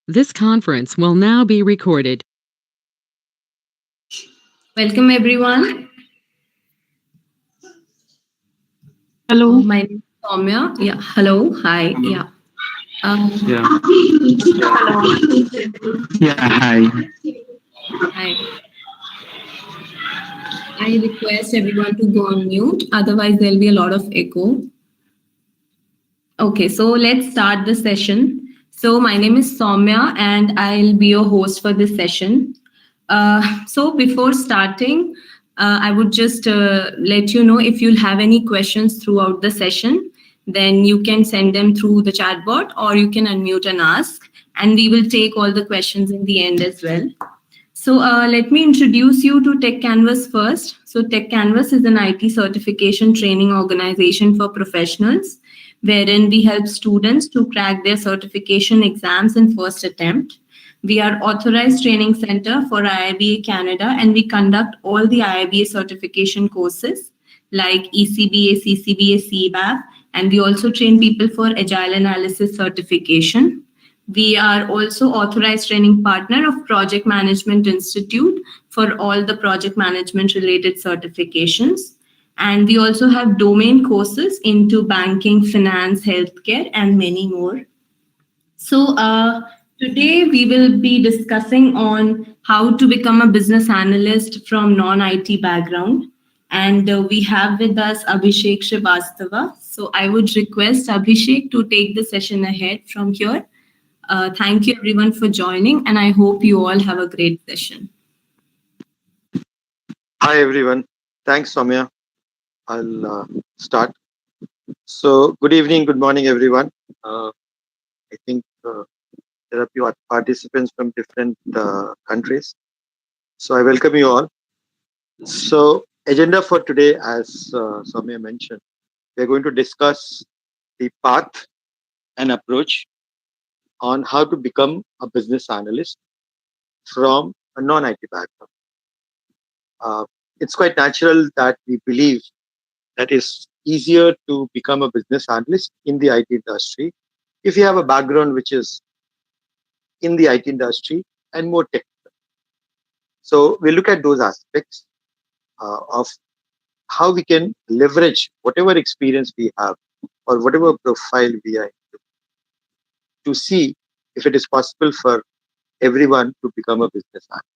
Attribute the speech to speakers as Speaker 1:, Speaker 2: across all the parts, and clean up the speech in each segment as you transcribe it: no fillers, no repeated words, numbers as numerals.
Speaker 1: This conference will now be recorded.
Speaker 2: Welcome everyone.
Speaker 3: Hello.
Speaker 2: My name is Soumya. Yeah. Hello. Hi.
Speaker 3: Hello.
Speaker 2: Yeah. Um,
Speaker 3: Yeah. Yeah. Hi.
Speaker 2: Hi. I request everyone to go on mute. Otherwise, there'll be a lot of echo. Okay. So let's start the session. So my name is Soumya, and I'll be your host for this session. So before starting, I would just let you know if you'll have any questions throughout the session, then you can send them through the chat bot or you can unmute and ask, and we will take all the questions in the end as well. So let me introduce you to Techcanvass first. So Techcanvass is an IT certification training organization for professionals, wherein we help students to crack their certification exams in first attempt. We are authorized training center for IIBA Canada, and we conduct all the IIBA certification courses like ECBA, CCBA, CBAP, and we also train people for agile analysis certification. We are also authorized training partner of Project Management Institute for all the project management related certifications. And we also have domain courses into banking, finance, healthcare, and many more. So today we will be discussing on how to become a business analyst from non-IT background. And we have with us Abhishek Srivastava. So I would request Abhishek to take the session ahead from here. Thank you everyone for joining, and I hope you all have a great session.
Speaker 4: Hi everyone. Thanks, Soumya. I'll start. So, good evening, good morning, everyone. I think there are few participants from different countries. So, I welcome you all. So, agenda for today, as Soumya mentioned, we're going to discuss the path and approach on how to become a business analyst from a non-IT background. It's quite natural that we believe that it's easier to become a business analyst in the IT industry if you have a background which is in the IT industry and more technical. So we look at those aspects of how we can leverage whatever experience we have or whatever profile we are to see if it is possible for everyone to become a business analyst.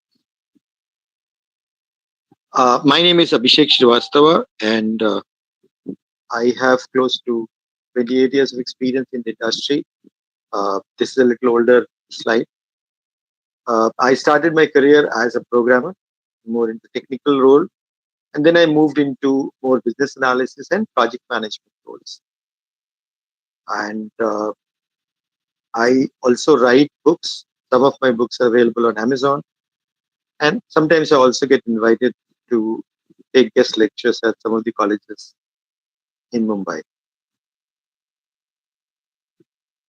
Speaker 4: My name is Abhishek Srivastava, and I have close to 28 years of experience in the industry. This is a little older slide. I started my career as a programmer, more into technical role, and then I moved into more business analysis and project management roles. And I also write books. Some of my books are available on Amazon, and sometimes I also get invited to take guest lectures at some of the colleges in Mumbai.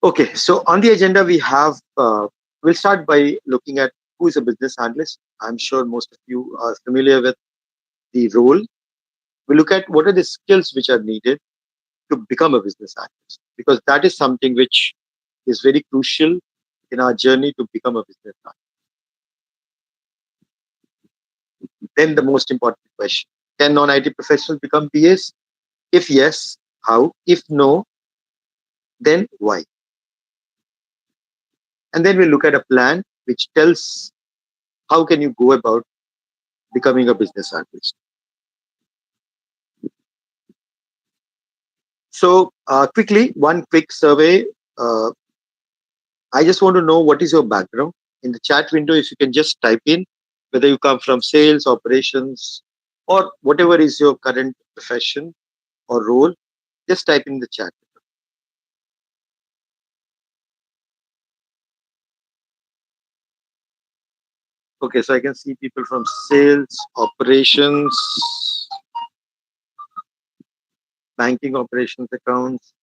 Speaker 4: Okay, so on the agenda we have, we'll start by looking at who is a business analyst. I'm sure most of you are familiar with the role. We look at what are the skills which are needed to become a business analyst, because that is something which is very crucial in our journey to become a business analyst. Then the most important question: can non-IT professionals become BAs? If yes, how? If no, then why? And then we look at a plan which tells how can you go about becoming a business analyst. So quickly, one quick survey. Uh, I just want to know what is your background. In the chat window, if you can just type in whether you come from sales, operations, or whatever is your current profession or role, just type in the chat. Okay, so I can see people from sales, operations, banking operations accounts,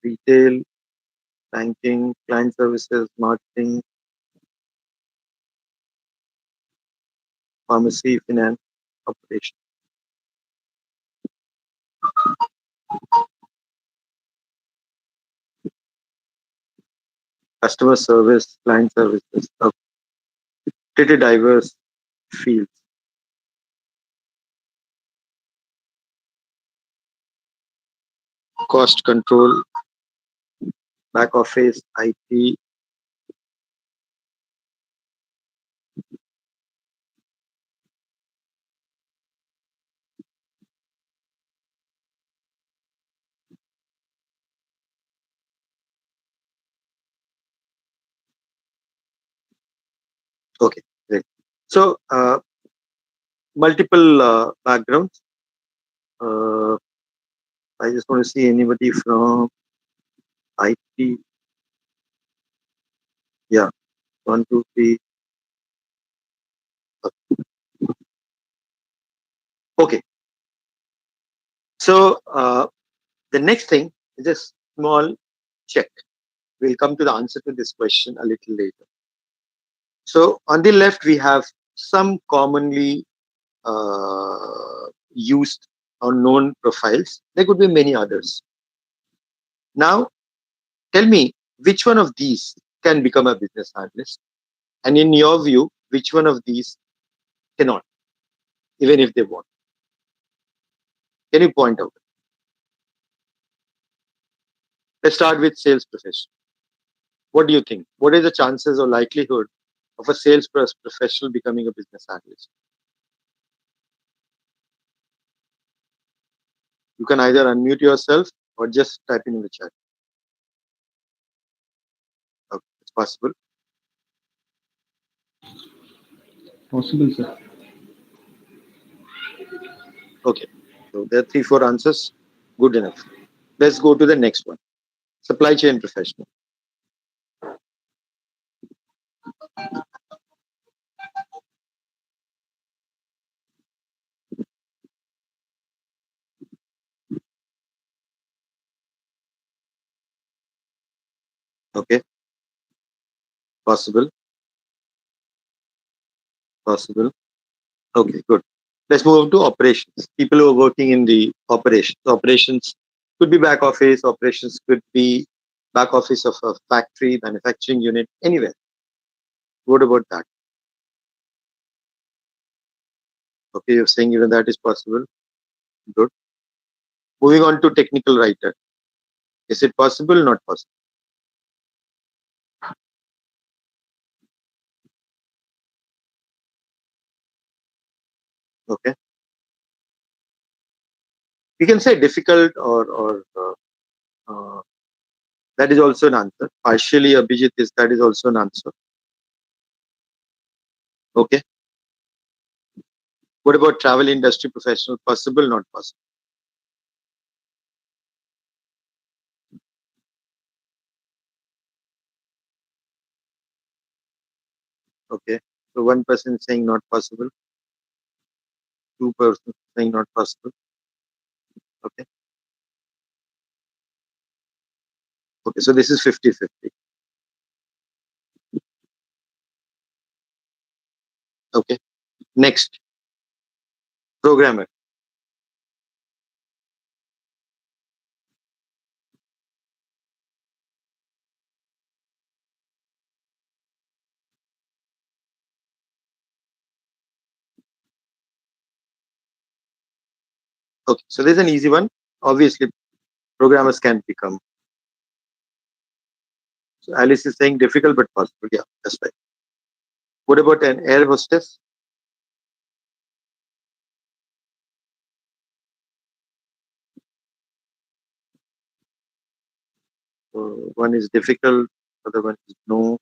Speaker 4: retail, banking, client services, marketing, pharmacy, finance, operations. customer service, client services, pretty diverse fields. Cost control, back office, IT. Okay, great. So, multiple backgrounds. I just want to see anybody from IT. Yeah, one, two, three. Okay. So, the next thing is a small check. We'll come to the answer to this question a little later. So, on the left, we have some commonly used or known profiles. There could be many others. Now, tell me which one of these can become a business analyst, and in your view, which one of these cannot, even if they want. Can you point out? Let's start with sales professional. What do you think? What are the chances or likelihood of a sales professional becoming a business analyst? You can either unmute yourself or just type in the chat. Okay, it's possible.
Speaker 3: Possible, sir.
Speaker 4: Okay, so there are 3-4 answers. Good enough. Let's go to the next one. Supply chain professional. Okay, possible. Possible. Okay, good. Let's move on to operations. People who are working in the operations. Operations could be back office. Operations could be back office of a factory, manufacturing unit, anywhere. What about that? Okay, you're saying even that is possible. Good. Moving on to technical writer. Is it possible? Not possible. Okay. We can say difficult or that is also an answer. Partially, Abhijit, is that is also an answer. Okay. What about travel industry professional? Possible? Not possible. Okay. So one person is saying not possible. Two persons saying not possible. Okay. Okay. So this is 50-50. Okay. Next, programmer. Okay. So there's an easy one. Obviously, programmers can become. So Alice is saying difficult but possible. Yeah, that's right. What about an air hostess? One is difficult, other one is no.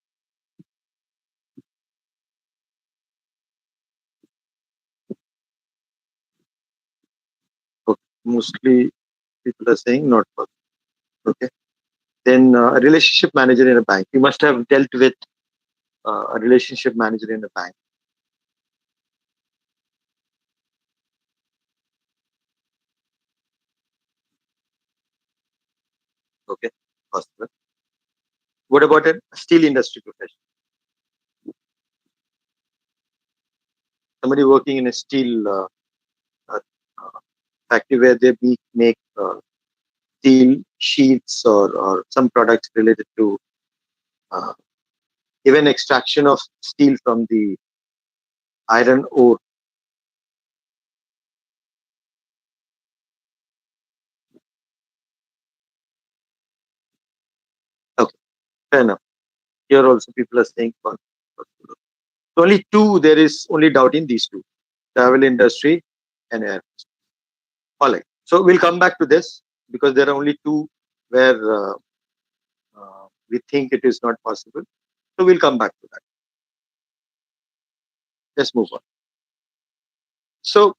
Speaker 4: Okay. Mostly people are saying not possible. Okay. Then a relationship manager in a bank. You must have dealt with a relationship manager in a bank. Okay. Possible. What about a steel industry professional? Somebody working in a steel uh, factory where they make steel sheets or some products related to uh, even extraction of steel from the iron ore. Okay, fair enough. Here also people are saying only two, there is only doubt in these two, travel industry and air. All right. So we'll come back to this because there are only two where we think it is not possible. So we'll come back to that. Let's move on. So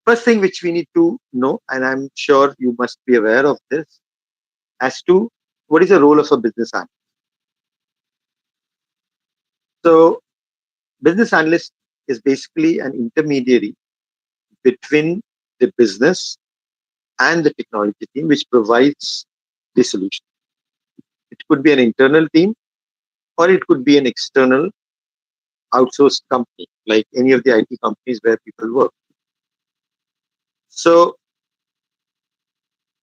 Speaker 4: first thing which we need to know, and I'm sure you must be aware of this, as to what is the role of a business analyst. So business analyst is basically an intermediary between the business and the technology team, which provides the solution. It could be an internal team or it could be an external outsourced company, like any of the IT companies where people work. So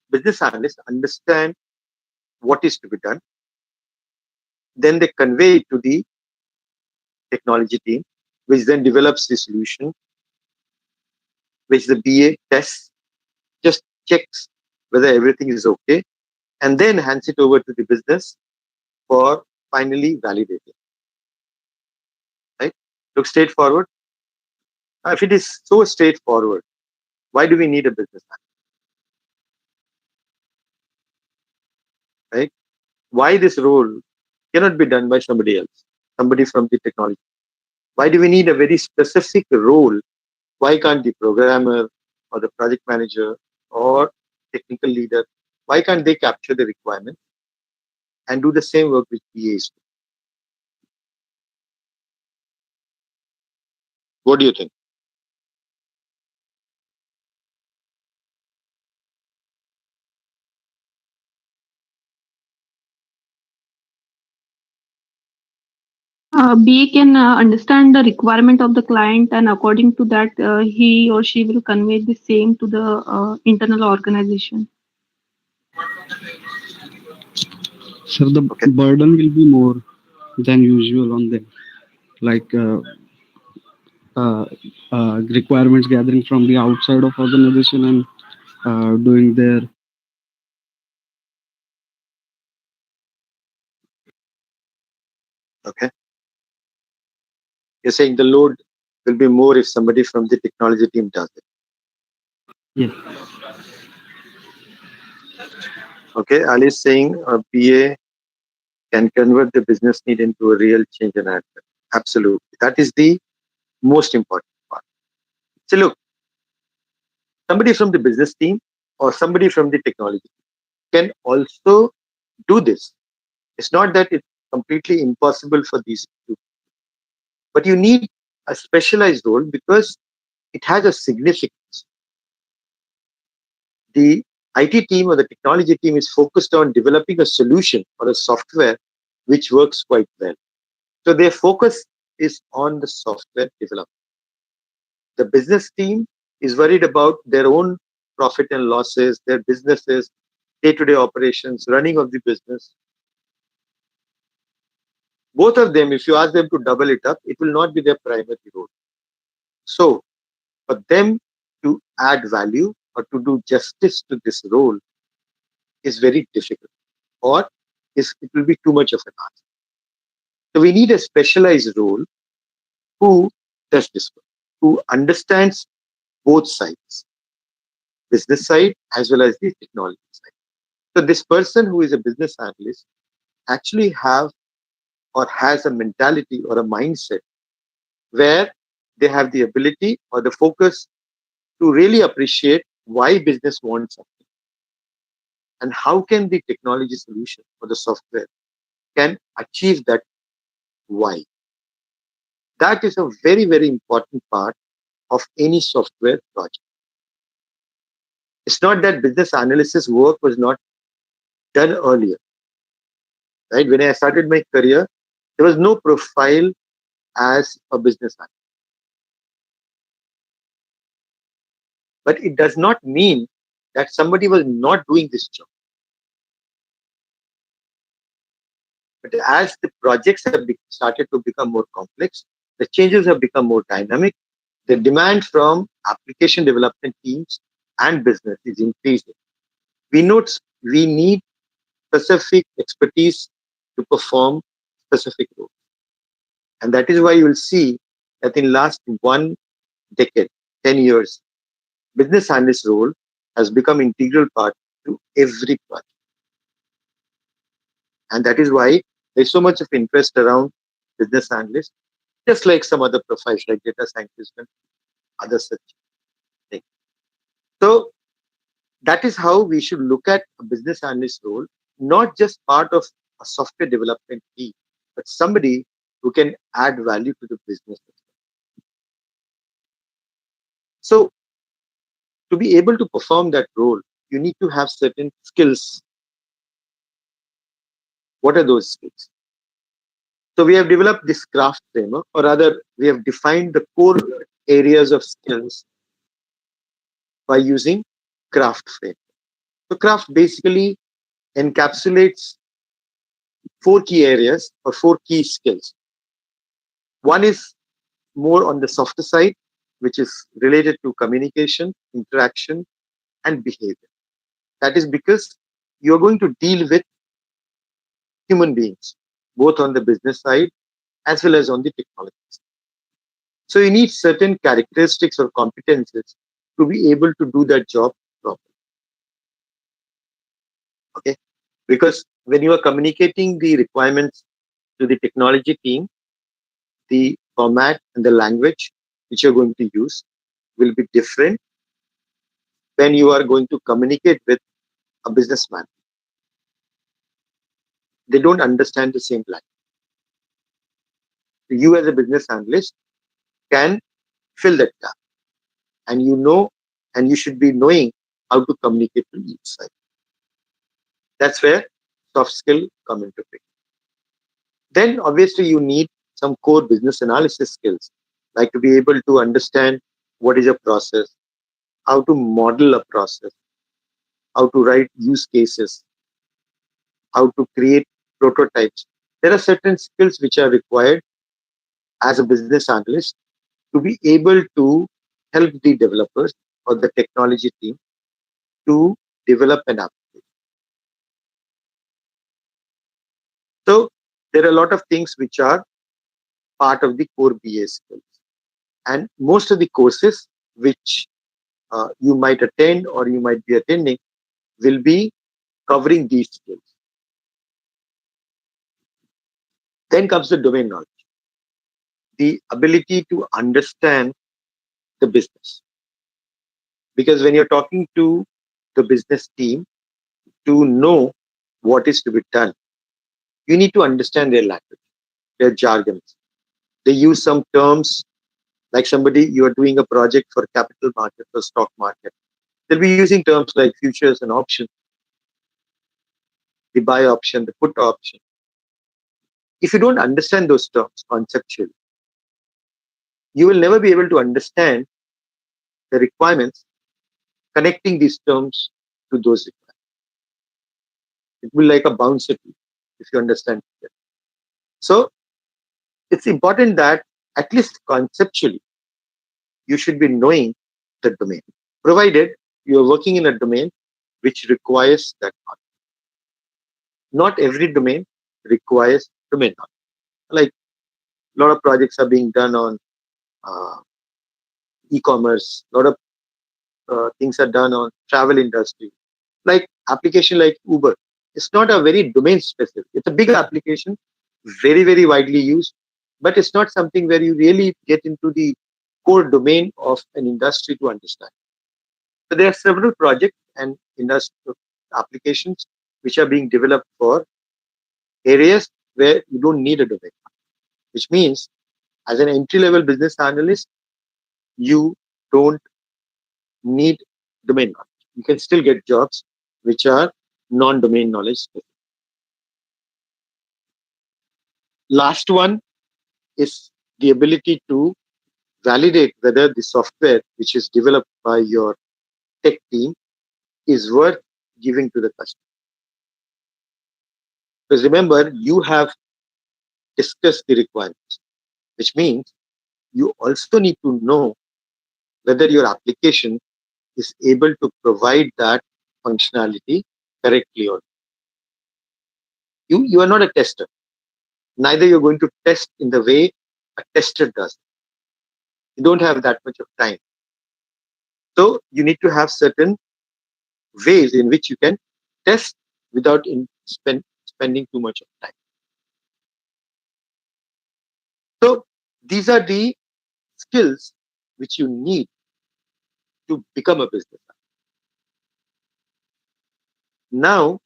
Speaker 4: business analysts understand what is to be done. Then they convey it to the technology team, which then develops the solution, which the BA tests, just checks whether everything is okay, and then hands it over to the business for finally validating. Right? Look straightforward. If it is so straightforward, why do we need a business analyst? Right? Why this role cannot be done by somebody else, somebody from the technology? Why do we need a very specific role? Why can't the programmer or the project manager or technical leader, why can't they capture the requirement and do the same work which BAs do? What do you think?
Speaker 5: BA can understand the requirement of the client, and according to that, he or she will convey the same to the internal organization.
Speaker 3: Sir, the
Speaker 4: Okay.
Speaker 3: burden will be more than usual on them, like requirements gathering from the outside of organization and doing their.
Speaker 4: Okay. You're saying the load will be more if somebody from the technology team does it.
Speaker 3: Yes.
Speaker 4: Okay. Ali is saying a BA can convert the business need into a real change and add. Absolutely. That is the most important part. So look, somebody from the business team or somebody from the technology can also do this. It's not that it's completely impossible for these two, but you need a specialized role because it has a significance. The IT team or the technology team is focused on developing a solution or a software which works quite well. So their focus is on the software development. The business team is worried about their own profit and losses, their businesses, day-to-day operations, running of the business. Both of them, if you ask them to double it up, it will not be their primary role. So for them to add value or to do justice to this role is very difficult, or it will be too much of an ask. So we need a specialized role who does this work, who understands both sides, business side as well as the technology side. So this person who is a business analyst actually have or has a mentality or a mindset where they have the ability or the focus to really appreciate why business wants something and how can the technology solution or the software can achieve that why. That is a very, very important part of any software project. It's not that business analysis work was not done earlier. Right? When I started my career, there was no profile as a business analyst. But it does not mean that somebody was not doing this job. But as the projects have started to become more complex, the changes have become more dynamic. The demand from application development teams and business is increasing. We need specific expertise to perform specific roles. And that is why you will see that in last one decade, 10 years, business analyst role has become integral part to every project. And that is why there's so much of interest around business analysts, just like some other profiles like data scientists and other such things. So that is how we should look at a business analyst role, not just part of a software development team, but somebody who can add value to the business. So to be able to perform that role, you need to have certain skills. What are those skills? So we have developed this craft framework, or rather, we have defined the core areas of skills by using craft framework. So craft basically encapsulates four key areas or four key skills. One is more on the softer side, which is related to communication, interaction, and behavior. That is because you're going to deal with human beings, both on the business side as well as on the technology side. So you need certain characteristics or competences to be able to do that job properly. Okay? Because when you are communicating the requirements to the technology team, the format and the language which you're going to use will be different when you are going to communicate with a businessman. They don't understand the same language. You as a business analyst can fill that gap, and you know, and you should be knowing how to communicate to each side. That's where soft skill come into play. Then obviously you need some core business analysis skills, like to be able to understand what is a process, how to model a process, how to write use cases, how to create prototypes. There are certain skills which are required as a business analyst to be able to help the developers or the technology team to develop an application. So there are a lot of things which are part of the core BA skills. And most of the courses which you might attend or you might be attending will be covering these skills. Then comes the domain knowledge, the ability to understand the business. Because when you're talking to the business team, to know what is to be done, you need to understand their language, their jargons. They use some terms like somebody, you are doing a project for capital market or stock market. They'll be using terms like futures and options, the buy option, the put option. If you don't understand those terms conceptually, you will never be able to understand the requirements connecting these terms to those requirements. It will be like a bouncer if you understand it. So it's important that at least conceptually, you should be knowing the domain, provided you are working in a domain which requires that knowledge. Not every domain requires domain knowledge. Like a lot of projects are being done on e-commerce, a lot of things are done on travel industry, like application like Uber. It's not a very domain specific. It's a big application, very, very widely used, but it's not something where you really get into the core domain of an industry to understand. So there are several projects and industry applications which are being developed for areas where you don't need a domain, which means as an entry-level business analyst, you don't need domain knowledge. You can still get jobs which are non-domain knowledge. Last one is the ability to validate whether the software which is developed by your tech team is worth giving to the customer. Because remember, you have discussed the requirements, which means you also need to know whether your application is able to provide that functionality correctly or not. You are not a tester. Neither you're going to test in the way a tester does. You don't have that much of time. So you need to have certain ways in which you can test without spending too much of time. So these are the skills which you need to become a business. Now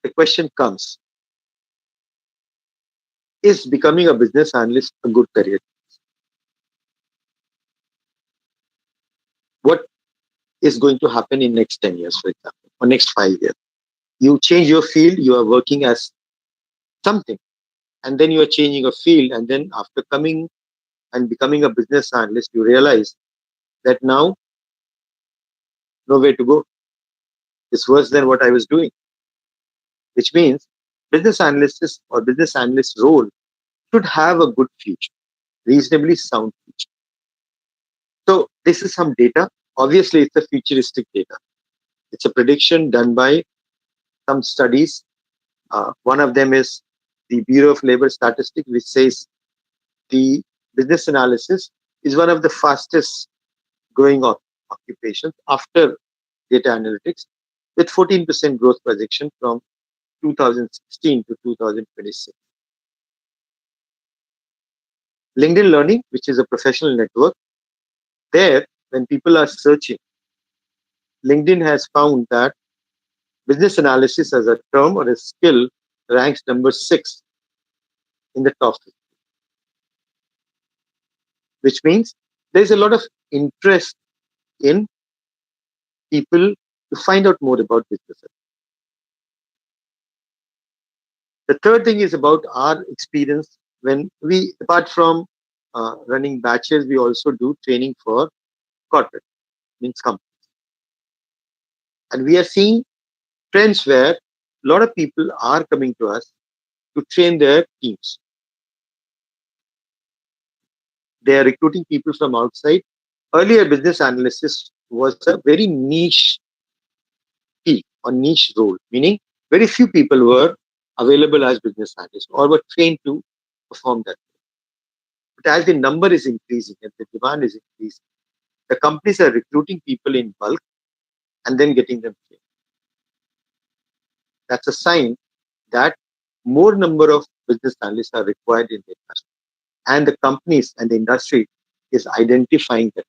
Speaker 4: the question comes, is becoming a business analyst a good career? What is going to happen in next 10 years, for example, or next 5 years? You change your field, you are working as something, and then you are changing a field, and then after coming and becoming a business analyst, you realize that now nowhere to go. It's worse than what I was doing, which means business analyst or business analyst role should have a good future, reasonably sound future. So this is some data. Obviously, it's a futuristic data. It's a prediction done by some studies. One of them is the Bureau of Labor Statistics, which says the business analysis is one of the fastest growing occupations after data analytics, with 14% growth projection from 2016 to 2026. LinkedIn Learning, which is a professional network, there, when people are searching, LinkedIn has found that business analysis as a term or a skill ranks number 6 in the top 50, which means there's a lot of interest in people to find out more about businesses. The third thing is about our experience when we, apart from running batches, we also do training for corporate, means companies. And we are seeing trends where a lot of people are coming to us to train their teams. They are recruiting people from outside. Earlier, business analysis was a very niche field or niche role, meaning very few people were available as business analysts or were trained to perform that. But as the number is increasing and the demand is increasing, the companies are recruiting people in bulk and then getting them trained. That's a sign that more number of business analysts are required in the industry. And the companies and the industry is identifying them.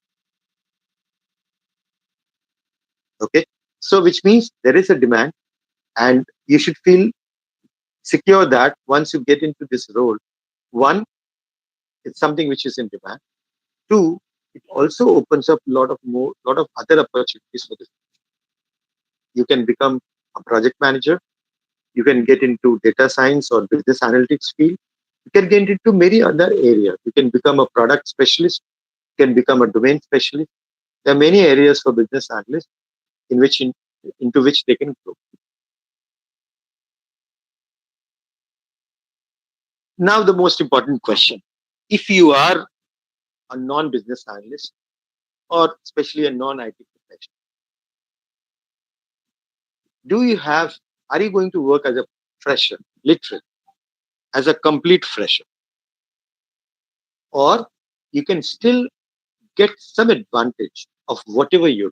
Speaker 4: Okay. So which means there is a demand, and you should feel secure that once you get into this role, one, it's something which is in demand. Two, it also opens up lot of other opportunities for this. You can become a project manager. You can get into data science or business analytics field. You can get into many other areas. You can become a product specialist. You can become a domain specialist. There are many areas for business analysts into which they can grow. Now, the most important question: if you are a non-business analyst or especially a non-IT professional, are you going to work as a fresher, literally, as a complete fresher, or you can still get some advantage of whatever you do,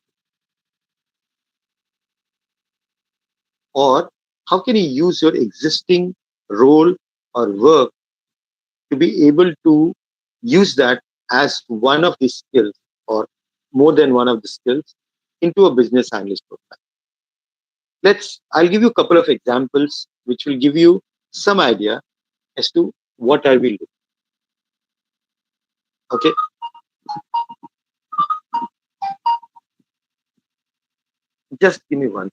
Speaker 4: or how can you use your existing role or work to be able to use that as one of the skills or more than one of the skills into a business analyst profile. I'll give you a couple of examples which will give you some idea as to what I will do. Okay. Just give me one.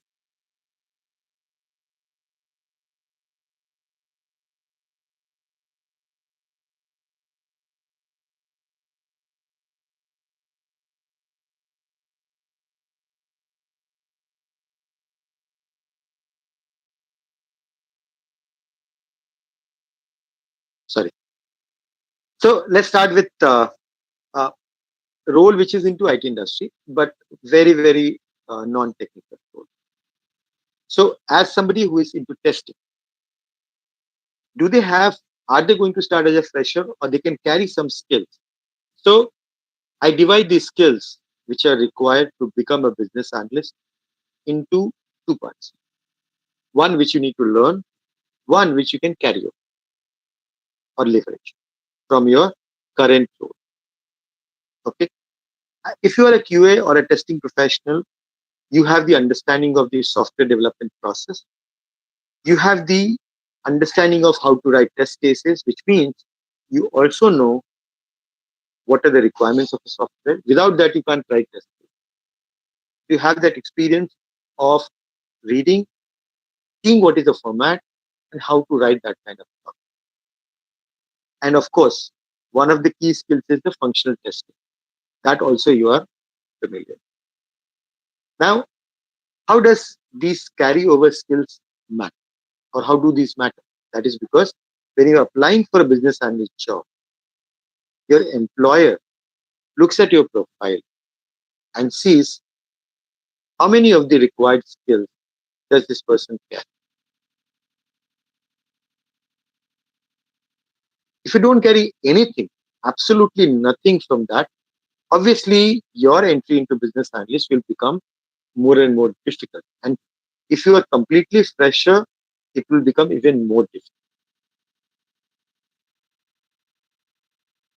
Speaker 4: So let's start with uh, role which is into IT industry, but very non-technical role. So as somebody who is into testing, do they have, are they going to start as a fresher or they can carry some skills? So I divide these skills which are required to become a business analyst into two parts. One which you need to learn, one which you can carry over or leverage from your current role. Okay. If you are a QA or a testing professional, you have the understanding of the software development process. You have the understanding of how to write test cases, which means you also know what are the requirements of the software. Without that, you can't write test cases. You have that experience of reading, seeing what is the format, and how to write that kind of stuff. And of course, one of the key skills is the functional testing. That also you are familiar. Now, how does these carryover skills matter? Or how do these matter? That is because when you're applying for a business analyst job, your employer looks at your profile and sees how many of the required skills does this person carry. If you don't carry anything, absolutely nothing from that, obviously your entry into business analyst will become more and more difficult. And if you are completely fresher, it will become even more difficult.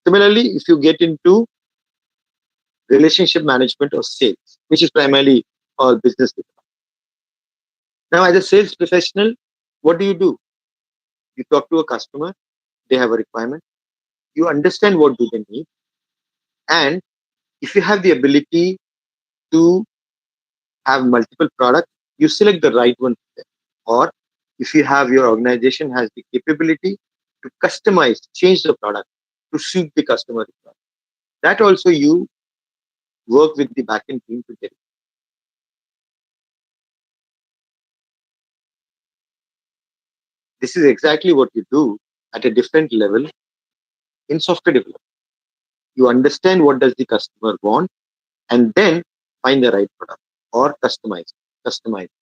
Speaker 4: Similarly, if you get into relationship management or sales, which is primarily all business development. Now, as a sales professional, what do? You talk to a customer, they have a requirement, you understand what do they need, and if you have the ability to have multiple products, you select the right one for them. Or if you have your organization has the capability to customize, change the product to suit the customer requirement. That also you work with the backend team to get it. This is exactly what you do at a different level in software development. You understand what does the customer want and then find the right product or customize,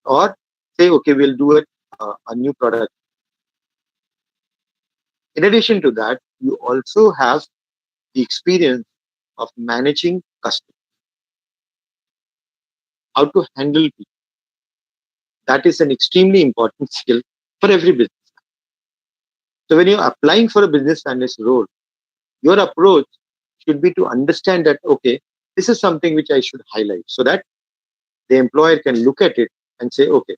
Speaker 4: or say, okay, we'll do a new product. In addition to that, you also have the experience of managing customers, how to handle people. That is an extremely important skill for every business. So when you're applying for a business analyst role, your approach should be to understand that, okay, this is something which I should highlight so that the employer can look at it and say, okay,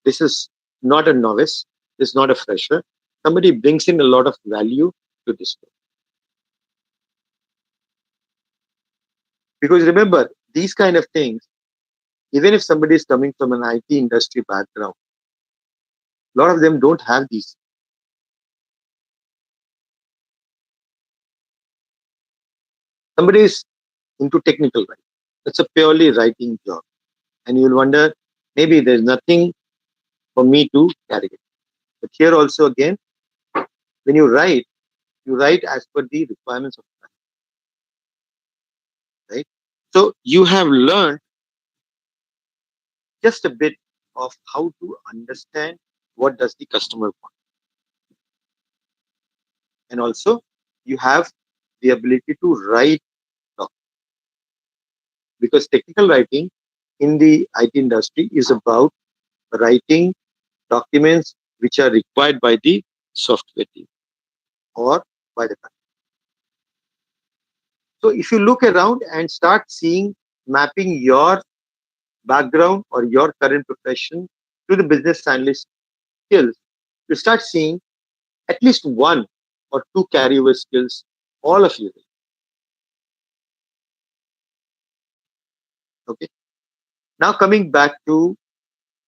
Speaker 4: this is not a novice, this is not a fresher. Somebody brings in a lot of value to this. Because remember, these kind of things, even if somebody is coming from an IT industry background, a lot of them don't have these. Somebody is into technical writing. It's a purely writing job. And you'll wonder, maybe there's nothing for me to carry it. But here also again, when you write as per the requirements of the client, right? So you have learned just a bit of how to understand what does the customer want. And also you have the ability to write documents. Because technical writing in the IT industry is about writing documents which are required by the software team or by the customer. So if you look around and start seeing, mapping your background or your current profession to the business analyst skills, you start seeing at least one or two carryover skills, all of you. Okay. Now coming back to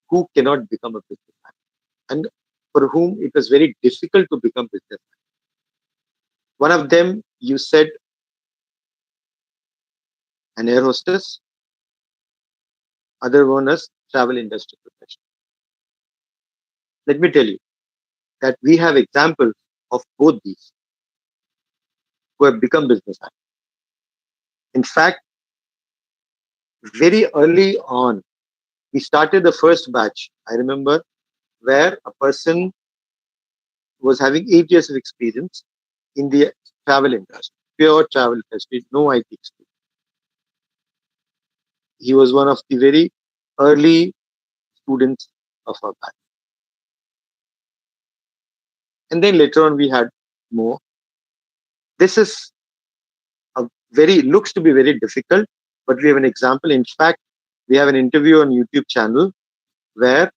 Speaker 4: who cannot become a businessman and for whom it was very difficult to become businessman. One of them, you said, an air hostess. Other one is travel industry professional. Let me tell you that we have examples of both these. who have become business analysts. In fact, very early on, we started the first batch. I remember where a person was having 8 years of experience in the travel industry, pure travel industry, no IT experience. He was one of the very early students of our batch. And then later on, we had more. This is looks to be very difficult, but we have an example. In fact, we have an interview on YouTube channel where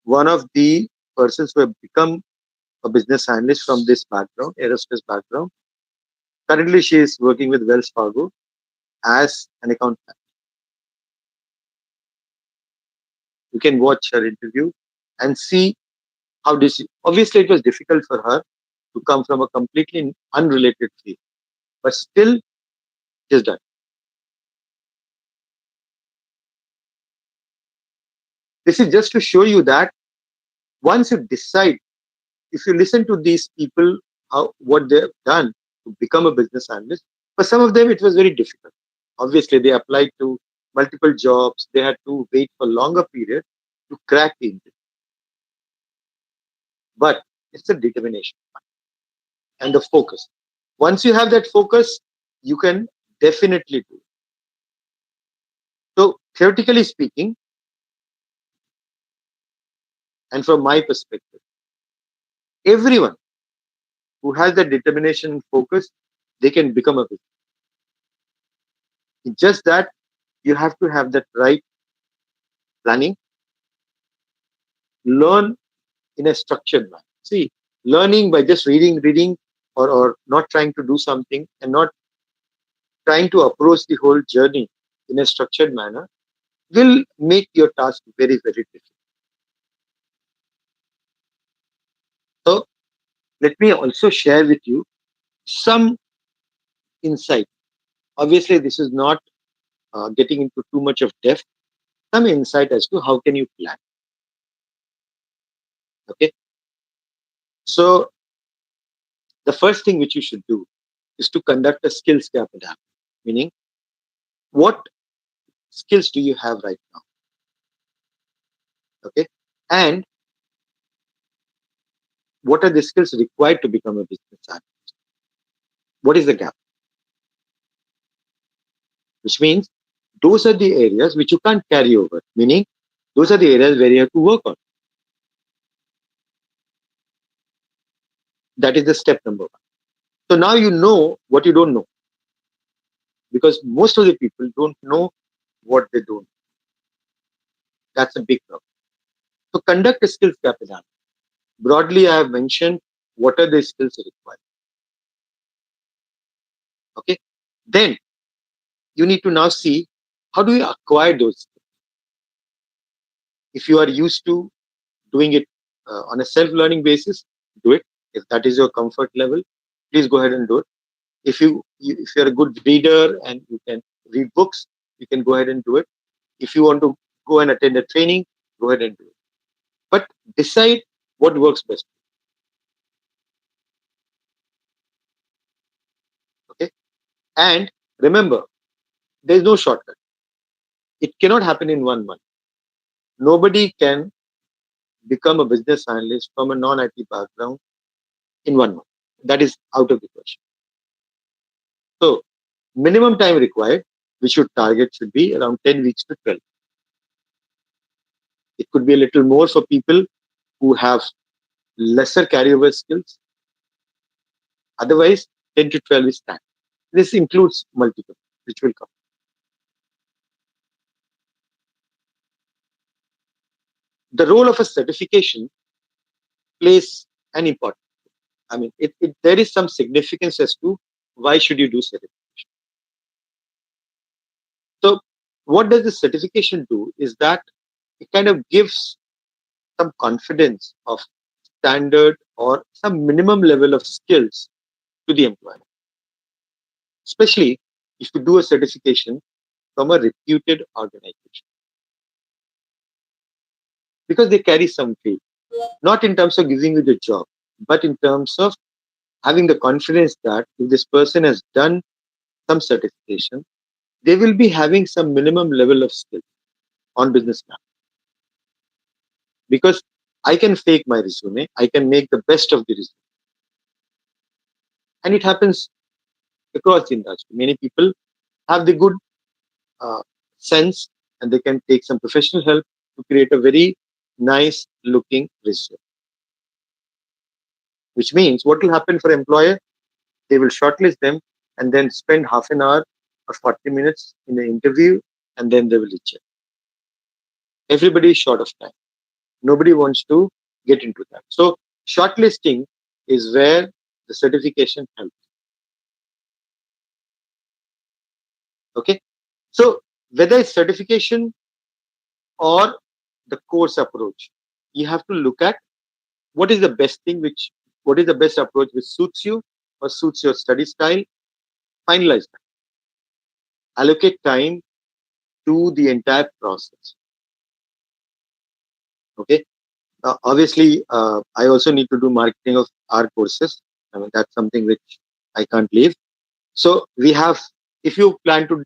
Speaker 4: one of the persons who have become a business analyst from this background, aerospace background, currently she is working with Wells Fargo as an account manager. You can watch her interview and see how this. Obviously, it was difficult for her to come from a completely unrelated field, but still, it is done. This is just to show you that once you decide, if you listen to these people, what they have done to become a business analyst, for some of them it was very difficult. Obviously, they applied to multiple jobs. They had to wait for longer period to crack the interview. But it's the determination and the focus. Once you have that focus, you can definitely do it. So, theoretically speaking, and from my perspective, everyone who has that determination and focus, they can become a business. It's just that you have to have that right planning, learn in a structured manner. See, learning by just reading, or not trying to do something and not trying to approach the whole journey in a structured manner will make your task very, very difficult. So, let me also share with you some insight. Obviously, this is not getting into too much of depth. Some insight as to how can you plan. Okay. So, the first thing which you should do is to conduct a skills gap analysis, meaning what skills do you have right now? Okay. And what are the skills required to become a business analyst? What is the gap? Which means those are the areas which you can't carry over, meaning those are the areas where you have to work on. That is the step number one. So now you know what you don't know, because most of the people don't know what they don't. That's a big problem. So conduct a skills gap analysis. Broadly, I have mentioned what are the skills required. Okay. Then you need to now see how do you acquire those skills. If you are used to doing it on a self-learning basis, do it. If that is your comfort level, please go ahead and do it. If you're a good reader and you can read books, you can go ahead and do it. If you want to go and attend a training, go ahead and do it. But decide what works best. Okay. And remember, there's no shortcut. It cannot happen in 1 month. Nobody can become a business analyst from a non-IT background in 1 month. That is out of the question. So, minimum time required, which should target should be around 10 weeks to 12. It could be a little more for people who have lesser carryover skills. Otherwise, 10 to 12 is standard. This includes multiple, which will come. The role of a certification plays an important. I mean, there is some significance as to why should you do certification. So, what does the certification do is that it kind of gives some confidence of standard or some minimum level of skills to the employer, especially if you do a certification from a reputed organization, because they carry some weight, not in terms of giving you the job, but in terms of having the confidence that if this person has done some certification, they will be having some minimum level of skill on business map. Because I can fake my resume, I can make the best of the resume. And it happens across the industry. Many people have the good uh, sense and they can take some professional help to create a very nice looking resume. Which means what will happen for employer? They will shortlist them and then spend half an hour or 40 minutes in the interview and then they will reject. Everybody is short of time. Nobody wants to get into that. So shortlisting is where the certification helps. Okay. So whether it's certification or the course approach, you have to look at what is the best thing what is the best approach which suits you or suits your study style. Finalize that. Allocate time to the entire process. Okay. Obviously, I also need to do marketing of our courses. I mean, that's something which I can't leave. So we have, if you plan to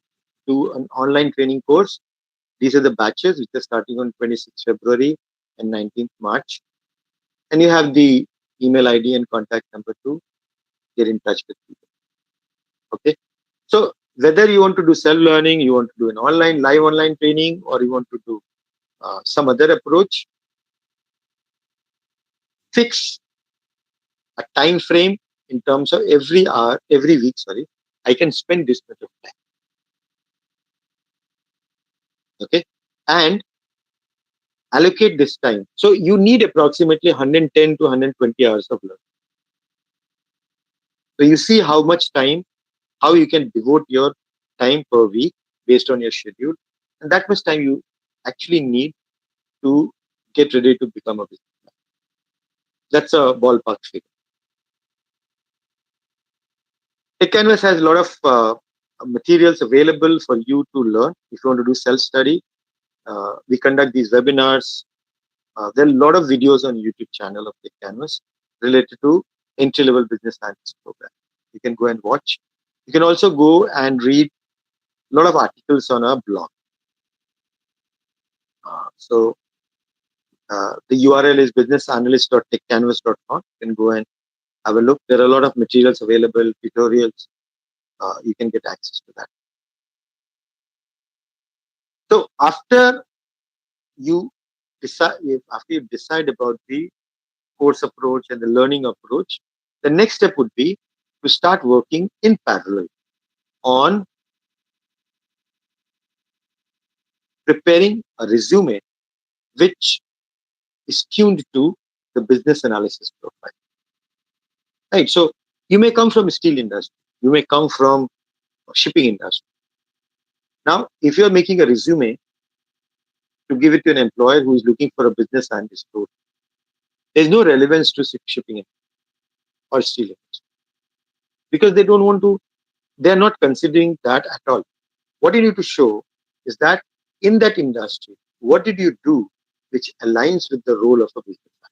Speaker 4: do an online training course, these are the batches which are starting on 26th February and 19th March. And you have the email ID and contact number to get in touch with people. Okay. So whether you want to do self-learning, you want to do an live online training, or you want to do some other approach, fix a time frame in terms of every week, I can spend this much of time. Okay. And allocate this time. So you need approximately 110 to 120 hours of learning. So you see how much time, how you can devote your time per week based on your schedule. And that much time you actually need to get ready to become a businessman. That's a ballpark figure. Techcanvass has a lot of materials available for you to learn. If you want to do self-study, we conduct these webinars. There are a lot of videos on YouTube channel of Techcanvass related to entry-level business analyst program. You can go and watch. You can also go and read a lot of articles on our blog. The URL is businessanalyst.techcanvass.com. You can go and have a look. There are a lot of materials available, tutorials. You can get access to that. So after you decide about the course approach and the learning approach, the next step would be to start working in parallel on preparing a resume which is tuned to the business analysis profile. Right. So you may come from steel industry, you may come from shipping industry. Now, if you're making a resume to give it to an employer who is looking for a business analyst role, there's no relevance to shipping or steel industry because they don't want to. They're not considering that at all. What you need to show is that in that industry, what did you do which aligns with the role of a businessman?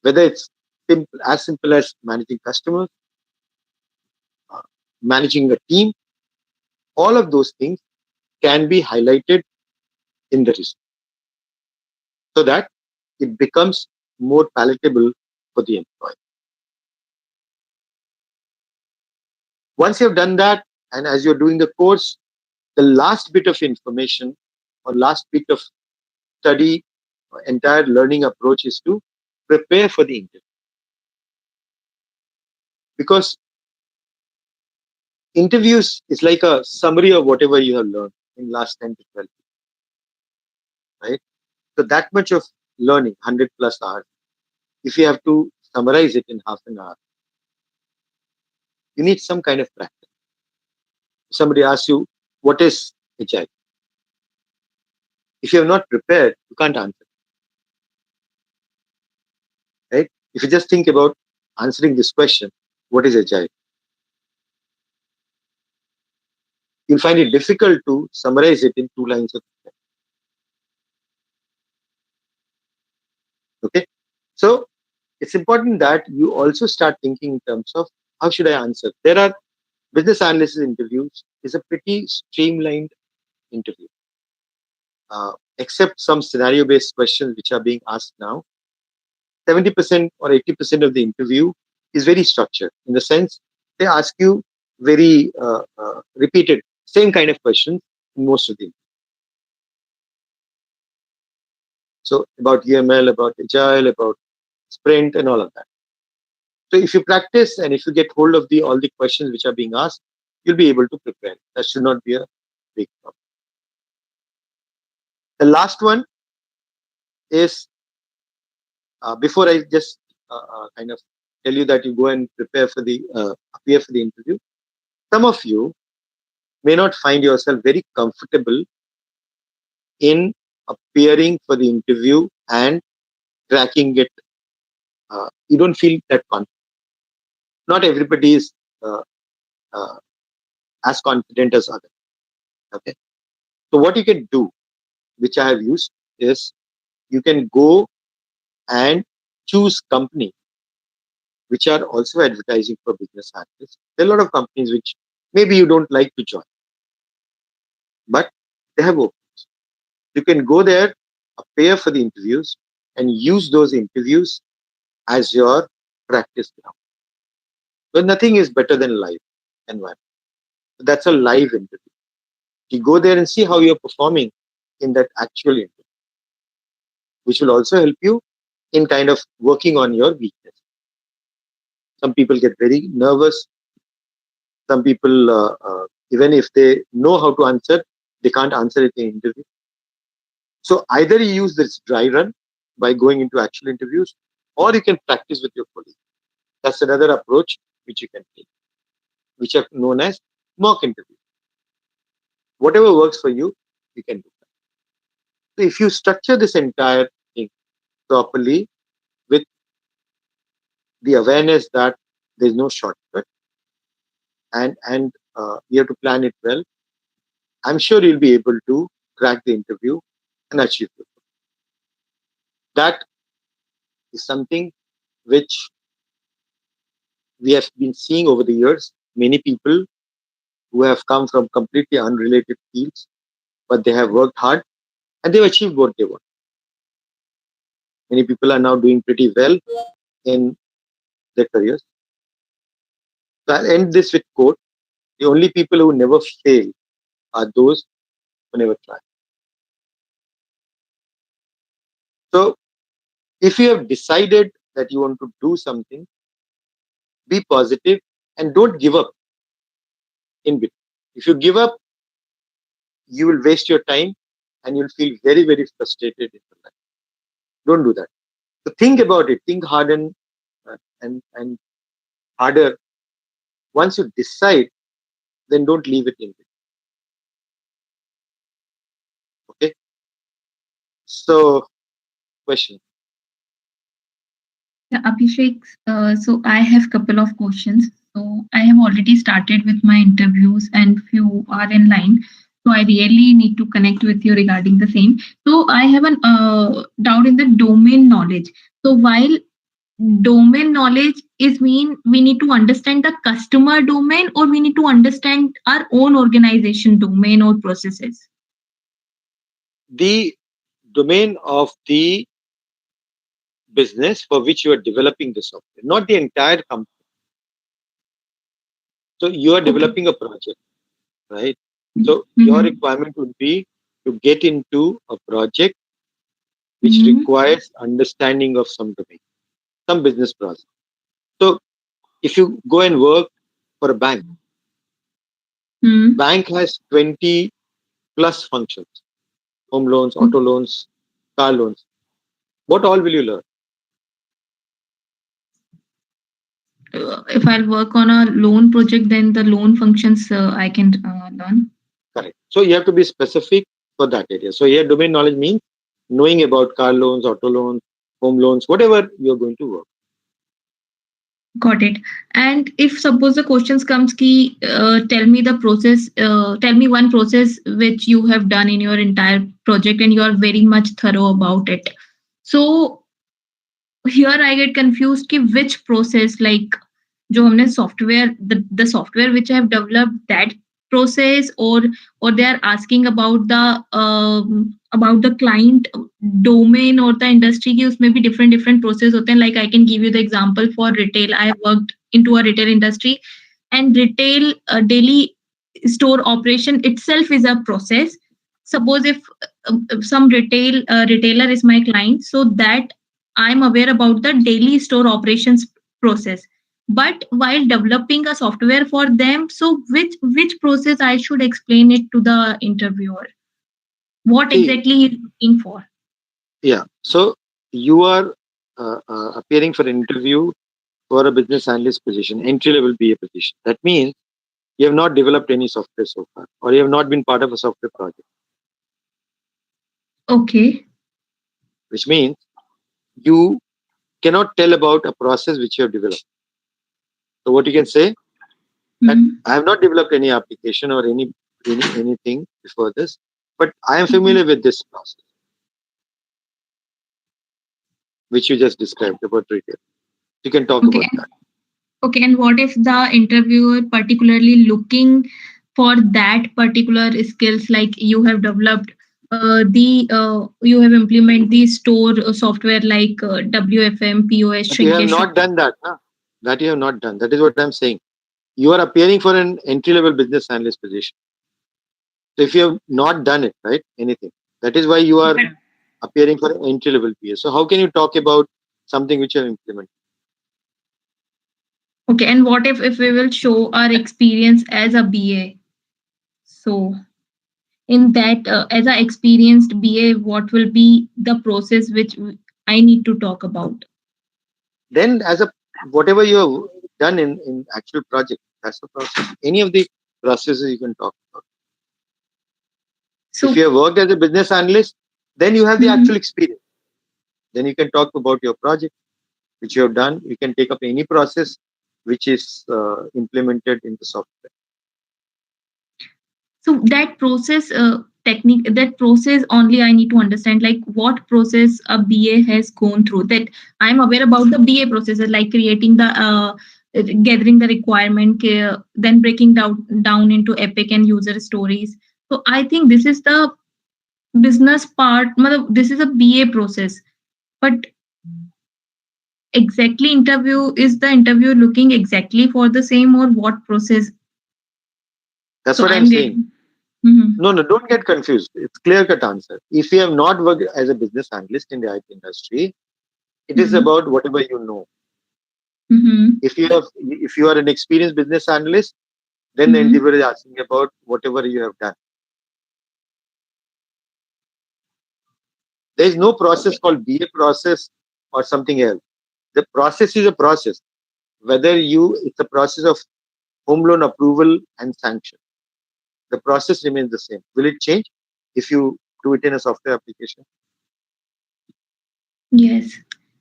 Speaker 4: Whether it's simple as managing customers, uh, managing a team, all of those things can be highlighted in the resume so that it becomes more palatable for the employee. Once you've done that, and as you're doing the course, the last bit of information or last bit of study or entire learning approach is to prepare for the interview. Because interviews is like a summary of whatever you have learned in last 10 to 12 years, right? So that much of learning, 100 plus hours, if you have to summarize it in half an hour, you need some kind of practice. Somebody asks you, what is Agile? If you have not prepared, you can't answer, right? If you just think about answering this question, what is Agile? You'll find it difficult to summarize it in 2 lines of text. Okay, so it's important that you also start thinking in terms of how should I answer. There are business analyst interviews is a pretty streamlined interview, except some scenario based questions which are being asked now. 70% or 80% of the interview is very structured in the sense they ask you very repeated, same kind of questions in most of the. So about UML, about Agile, about Sprint, and all of that. So if you practice and if you get hold of the all the questions which are being asked, you'll be able to prepare. That should not be a big problem. The last one is before I just kind of tell you that you go and prepare for the appear for the interview. Some of you may not find yourself very comfortable in appearing for the interview and cracking it. You don't feel that confident. Not everybody is uh, uh, as confident as others. Okay. So what you can do, which I have used, is you can go and choose company which are also advertising for business analysts. There are a lot of companies which maybe you don't like to join, but they have openings. You can go there, appear for the interviews, and use those interviews as your practice ground. But nothing is better than live environment. That's a live interview. You go there and see how you're performing in that actual interview, which will also help you in kind of working on your weakness. Some people get very nervous. Some people, even if they know how to answer, they can't answer it in interview. So either you use this dry run by going into actual interviews, or you can practice with your colleagues. That's another approach which you can take, which are known as mock interviews. Whatever works for you, you can do that. So if you structure this entire thing properly with the awareness that there's no shortcut and you have to plan it well, I'm sure you'll be able to crack the interview and achieve it. That is something which we have been seeing over the years. Many people who have come from completely unrelated fields, but they have worked hard and they've achieved what they want. Many people are now doing pretty well in their careers. So I'll end this with quote. The only people who never fail are those who never try. So if you have decided that you want to do something, be positive and don't give up in between. If you give up, you will waste your time and you'll feel very, very frustrated in your life. Don't do that. So think about it. Think hard and harder. Once you decide, then don't leave it in between. Okay. So, question.
Speaker 6: Yeah, Abhishek, so I have couple of questions. So I have already started with my interviews and few are in line. So I really need to connect with you regarding the same. So I have an doubt in the domain knowledge. So while domain knowledge is mean we need to understand the customer domain or we need to understand our own organization domain or processes.
Speaker 4: The domain of the business for which you are developing the software, not the entire company. So you are
Speaker 6: Okay.
Speaker 4: developing a project, right? So your requirement would be to get into a project which
Speaker 6: Mhm.
Speaker 4: requires understanding of some domain, some business process. So if you go and work for a bank,
Speaker 6: Mhm.
Speaker 4: bank has 20 plus functions, home loans, auto loans, car loans. What all will you learn?
Speaker 6: If I'll work on a loan project, then the loan functions I can learn.
Speaker 4: Correct. So you have to be specific for that area. So here domain knowledge means knowing about car loans, auto loans, home loans, whatever you're going to work.
Speaker 6: Got it. And if suppose the questions comes ki, tell me the process, tell me one process which you have done in your entire project and you are very much thorough about it. So here I get confused कि which process, like जो हमने software, the software which I have developed, that process, or they are asking about the client domain or the industry की उसमें भी different process होते हैं. Like I can give you the example for retail. I have worked into a retail industry, and retail daily store operation itself is a process. Suppose if some retailer is my client, so that I'm aware about the daily store operations process. But while developing a software for them, so which process I should explain it to the interviewer, what
Speaker 4: See,
Speaker 6: exactly he's looking for?
Speaker 4: yeah. So you are appearing for an interview for a business analyst position, entry level BA position. That means you have not developed any software so far, or you have not been part of a software project,
Speaker 6: Okay.
Speaker 4: which means you cannot tell about a process which you have developed. So what you can say that
Speaker 6: Mhm.
Speaker 4: I have not developed any application or anything before this, but I am familiar with this process which you just described about retail. You can talk
Speaker 6: Okay.
Speaker 4: about that.
Speaker 6: Okay, and what if the interviewer particularly looking for that particular skills, like you have developed the you have implemented the store software like WFM, POS,
Speaker 4: But you have
Speaker 6: shrinkage.
Speaker 4: not done that. Huh? That you have not done. That is what I'm saying. You are appearing for an entry level business analyst position. So if you have not done it, right, anything, that is why you are appearing for an entry level PA. So how can you talk about something which you have implemented?
Speaker 6: Okay, and what if we will show our experience as a BA? So in that as a experienced BA, what will be the process which I need to talk about?
Speaker 4: Then as a whatever you have done in actual project, that's the process. Any of the processes you can talk about. If
Speaker 6: So
Speaker 4: you have worked as a business analyst, then you have the
Speaker 6: mhm.
Speaker 4: actual experience. Then you can talk about your project which you have done. You can take up any process which is implemented in the software.
Speaker 6: So that process technique, that process only I need to understand, like what process a BA has gone through. That I'm aware about the BA processes, like creating the gathering the requirement, then breaking down into epic and user stories. So I think this is the business part. This is a BA process, but exactly interview, is the interview looking exactly for the same, or what process?
Speaker 4: That's
Speaker 6: So
Speaker 4: what I'm
Speaker 6: I'm
Speaker 4: saying.
Speaker 6: getting. Mhm.
Speaker 4: No, don't get confused. It's clear-cut answer. If you have not worked as a business analyst in the IT industry, it is
Speaker 6: Mhm.
Speaker 4: about whatever you know.
Speaker 6: Mhm.
Speaker 4: If you are an experienced business analyst, then the
Speaker 6: Mhm.
Speaker 4: interviewer is asking about whatever you have done. There is no process called BA process or something else. The process is a process. It's a process of home loan approval and sanction. The process remains the same. Will it change if you do it in a software application?
Speaker 6: Yes.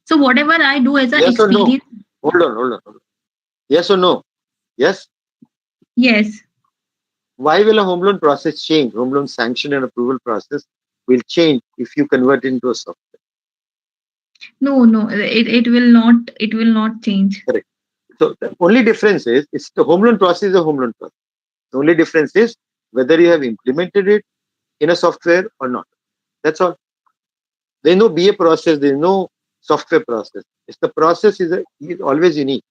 Speaker 6: So whatever I do as a
Speaker 4: Yes or no?
Speaker 6: experience,
Speaker 4: Hold on. Yes or no? Yes.
Speaker 6: yes.
Speaker 4: Why will a home loan process change? Home loan sanction and approval process will change if you convert it into a software.
Speaker 6: No, it will not change.
Speaker 4: Correct. So the only difference is it's the home loan process is a home loan process. The only difference is whether you have implemented it in a software or not. That's all. There is no BA process, there is no software process. It's the process is always unique.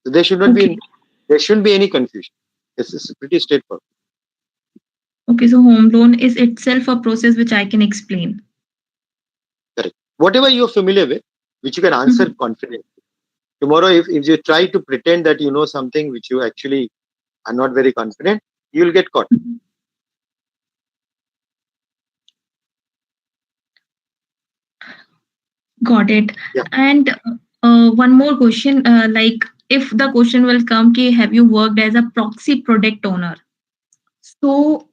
Speaker 4: So
Speaker 6: Okay.
Speaker 4: there shouldn't be any confusion. It's pretty straightforward.
Speaker 6: Okay, so home loan is itself a process which I can explain.
Speaker 4: Correct. Whatever you're familiar with, which you can answer
Speaker 6: Mhm.
Speaker 4: confidently. Tomorrow, if you try to pretend that you know something which you actually are not very confident, you will get caught.
Speaker 6: Mhm. Got it.
Speaker 4: Yeah.
Speaker 6: And one more question, like if the question will come, ki, have you worked as a proxy product owner? So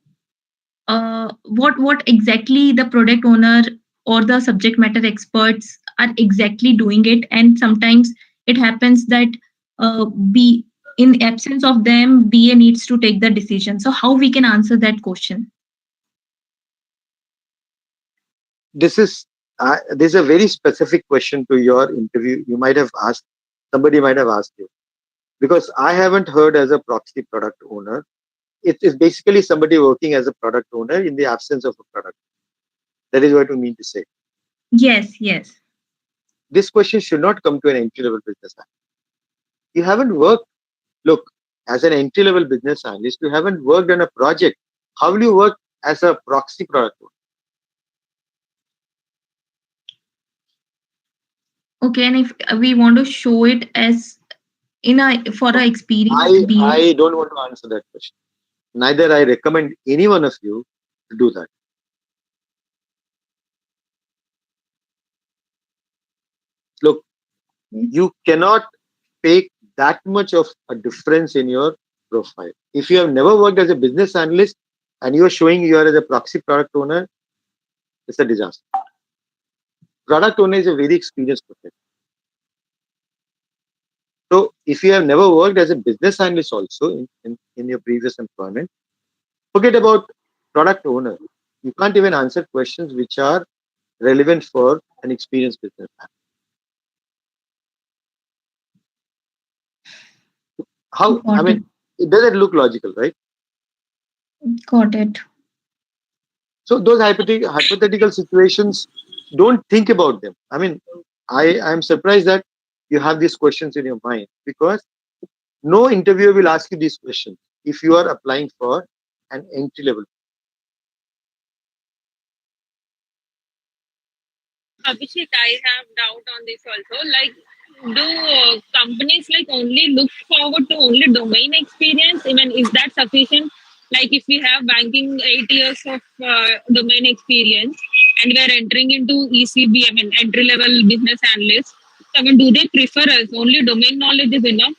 Speaker 6: what exactly the product owner or the subject matter experts are exactly doing it, and sometimes it happens that b in absence of them, BA needs to take the decision. So how we can answer that question?
Speaker 4: This is there's a very specific question to your interview. Somebody might have asked you, because I haven't heard as a proxy product owner. It is basically somebody working as a product owner in the absence of a product. That is what we mean to say.
Speaker 6: Yes, yes.
Speaker 4: This question should not come to an entry-level business analyst. You haven't worked, look, as an entry-level business analyst, you haven't worked on a project. How will you work as a proxy product owner?
Speaker 6: Okay, and if we want to show it as for a experienced BA.
Speaker 4: I don't want to answer that question. Neither I recommend any one of you to do that. Look, you cannot make that much of a difference in your profile. If you have never worked as a business analyst and you are showing you are as a proxy product owner, it's a disaster. Product owner is a very experienced profession. So if you have never worked as a business analyst also in your previous employment, forget about product owner. You can't even answer questions which are relevant for an experienced business analyst. It doesn't look logical, right?
Speaker 6: Got it.
Speaker 4: So those hypothetical situations, don't think about them. I mean, I am surprised that you have these questions in your mind, because no interviewer will ask you these questions if you are applying for an entry level.
Speaker 7: Abhishek, I have doubt on this also. Like, do companies only look forward to only domain experience? I mean, is that sufficient? Like, if we have banking 8 years of domain experience and we are entering into ECB, I mean, entry level business analyst, I mean, do they prefer us? Only domain knowledge is enough?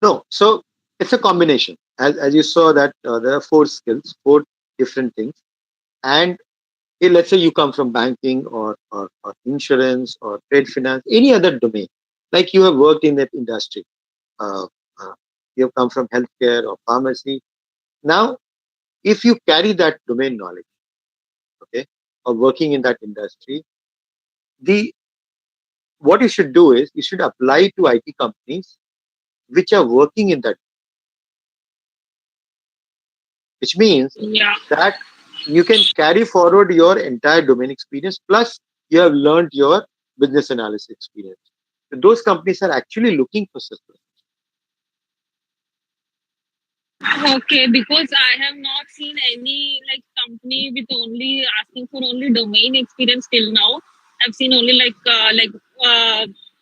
Speaker 4: No, so it's a combination. As you saw that there are 4 skills, 4 different things, and let's say you come from banking or insurance or trade finance, any other domain, like you have worked in that industry, you have come from healthcare or pharmacy. Now, if you carry that domain knowledge, okay, of working in that industry, what you should do is you should apply to IT companies which are working in that, which means that you can carry forward your entire domain experience, plus you have learned your business analysis experience. So those companies are actually looking for such.
Speaker 7: Okay, because I have not seen any company with only asking for only domain experience till now. I've seen only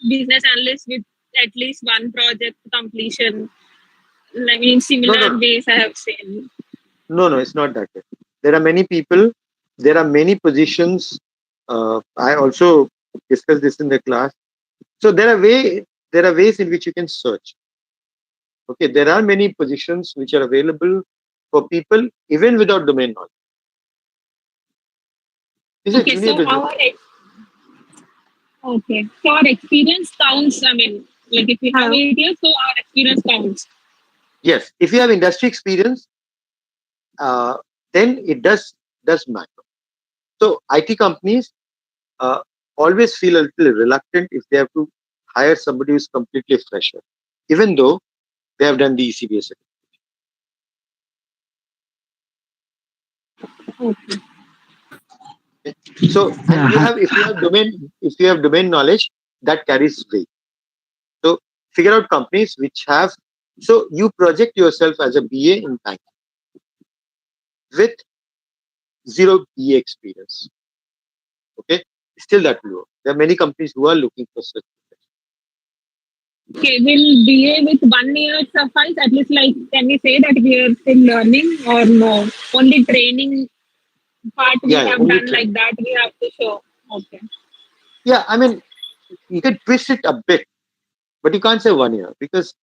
Speaker 7: business analysts with at least one project completion. I mean, similar ways I have seen.
Speaker 4: No, it's not that way. There are many people. There are many positions. I also discussed this in the class. So there are ways in which you can search. Okay, there are many positions which are available for people even without domain knowledge.
Speaker 7: So our experience counts. I mean, like if we have 8 years, so our experience counts.
Speaker 4: Yes, if you have industry experience, then it does matter. So IT companies always feel a little reluctant if they have to hire somebody who's completely fresher, even though they have done the ECBA certification. Okay. So if you have domain knowledge, that carries weight. So figure out companies which have. So you project yourself as a BA in banking with 0 BA experience. Okay, still that will work. There are many companies who are looking for such.
Speaker 7: Okay, will BA with 1 year suffice? At least, can we say that we are still learning, or no? Only training part we have done like that. We have to show. Okay.
Speaker 4: Yeah, I mean, you can twist it a bit, but you can't say 1 year, because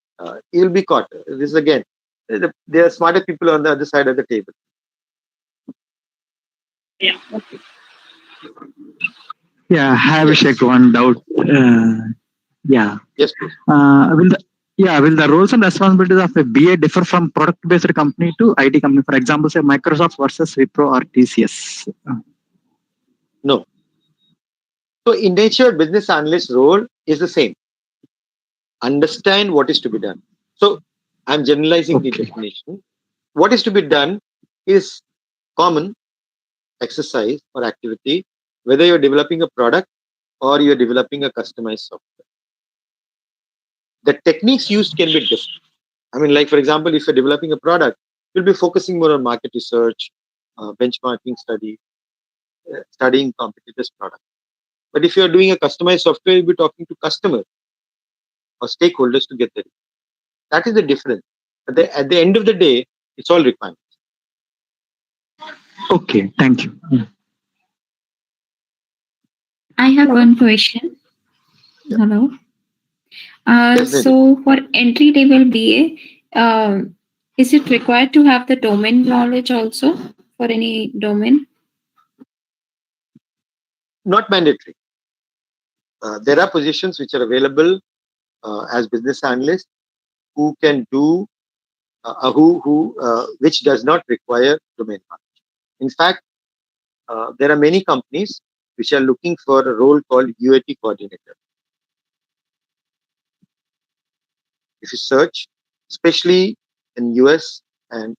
Speaker 4: you'll be caught. This is again, there are smarter people on the other side of the table.
Speaker 7: Yeah. Okay.
Speaker 8: Yeah, I have one doubt. Yeah.
Speaker 4: Yes.
Speaker 8: Will the roles and responsibilities of a BA differ from product-based company to IT company? For example, say Microsoft versus Wipro or TCS.
Speaker 4: No, So in nature, business analyst role is the same. Understand what is to be done. So I'm generalizing the
Speaker 8: Okay.
Speaker 4: definition. What is to be done is common exercise or activity, whether you're developing a product or you're developing a customized software. The techniques used can be different. I mean, like for example, if you're developing a product, you'll be focusing more on market research, benchmarking study, studying competitors' product. But if you're doing a customized software, you'll be talking to customers or stakeholders to get there. That is the difference. But at the end of the day, it's all requirements.
Speaker 8: Okay. Thank you.
Speaker 9: I have
Speaker 5: Hello.
Speaker 9: one question.
Speaker 4: Yeah.
Speaker 9: Hello.
Speaker 4: Definitely.
Speaker 9: So for entry level BA, is it required to have the domain knowledge also for any domain?
Speaker 4: Not mandatory. There are positions which are available as business analysts who can do which does not require domain knowledge. In fact, there are many companies which are looking for a role called UAT coordinator. If you search, especially in US and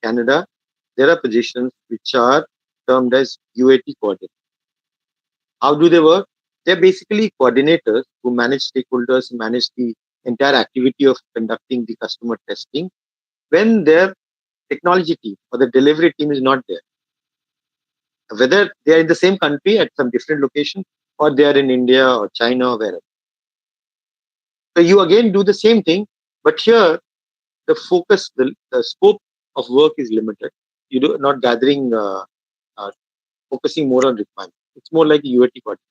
Speaker 4: Canada, there are positions which are termed as UAT coordinator. How do they work? They're basically coordinators who manage stakeholders, manage the entire activity of conducting the customer testing when their technology team or the delivery team is not there. Whether they are in the same country at some different location or they are in India or China or wherever. So you again do the same thing, but here the focus, the scope of work is limited. You do not gathering, focusing more on requirements. It's more like a UAT project.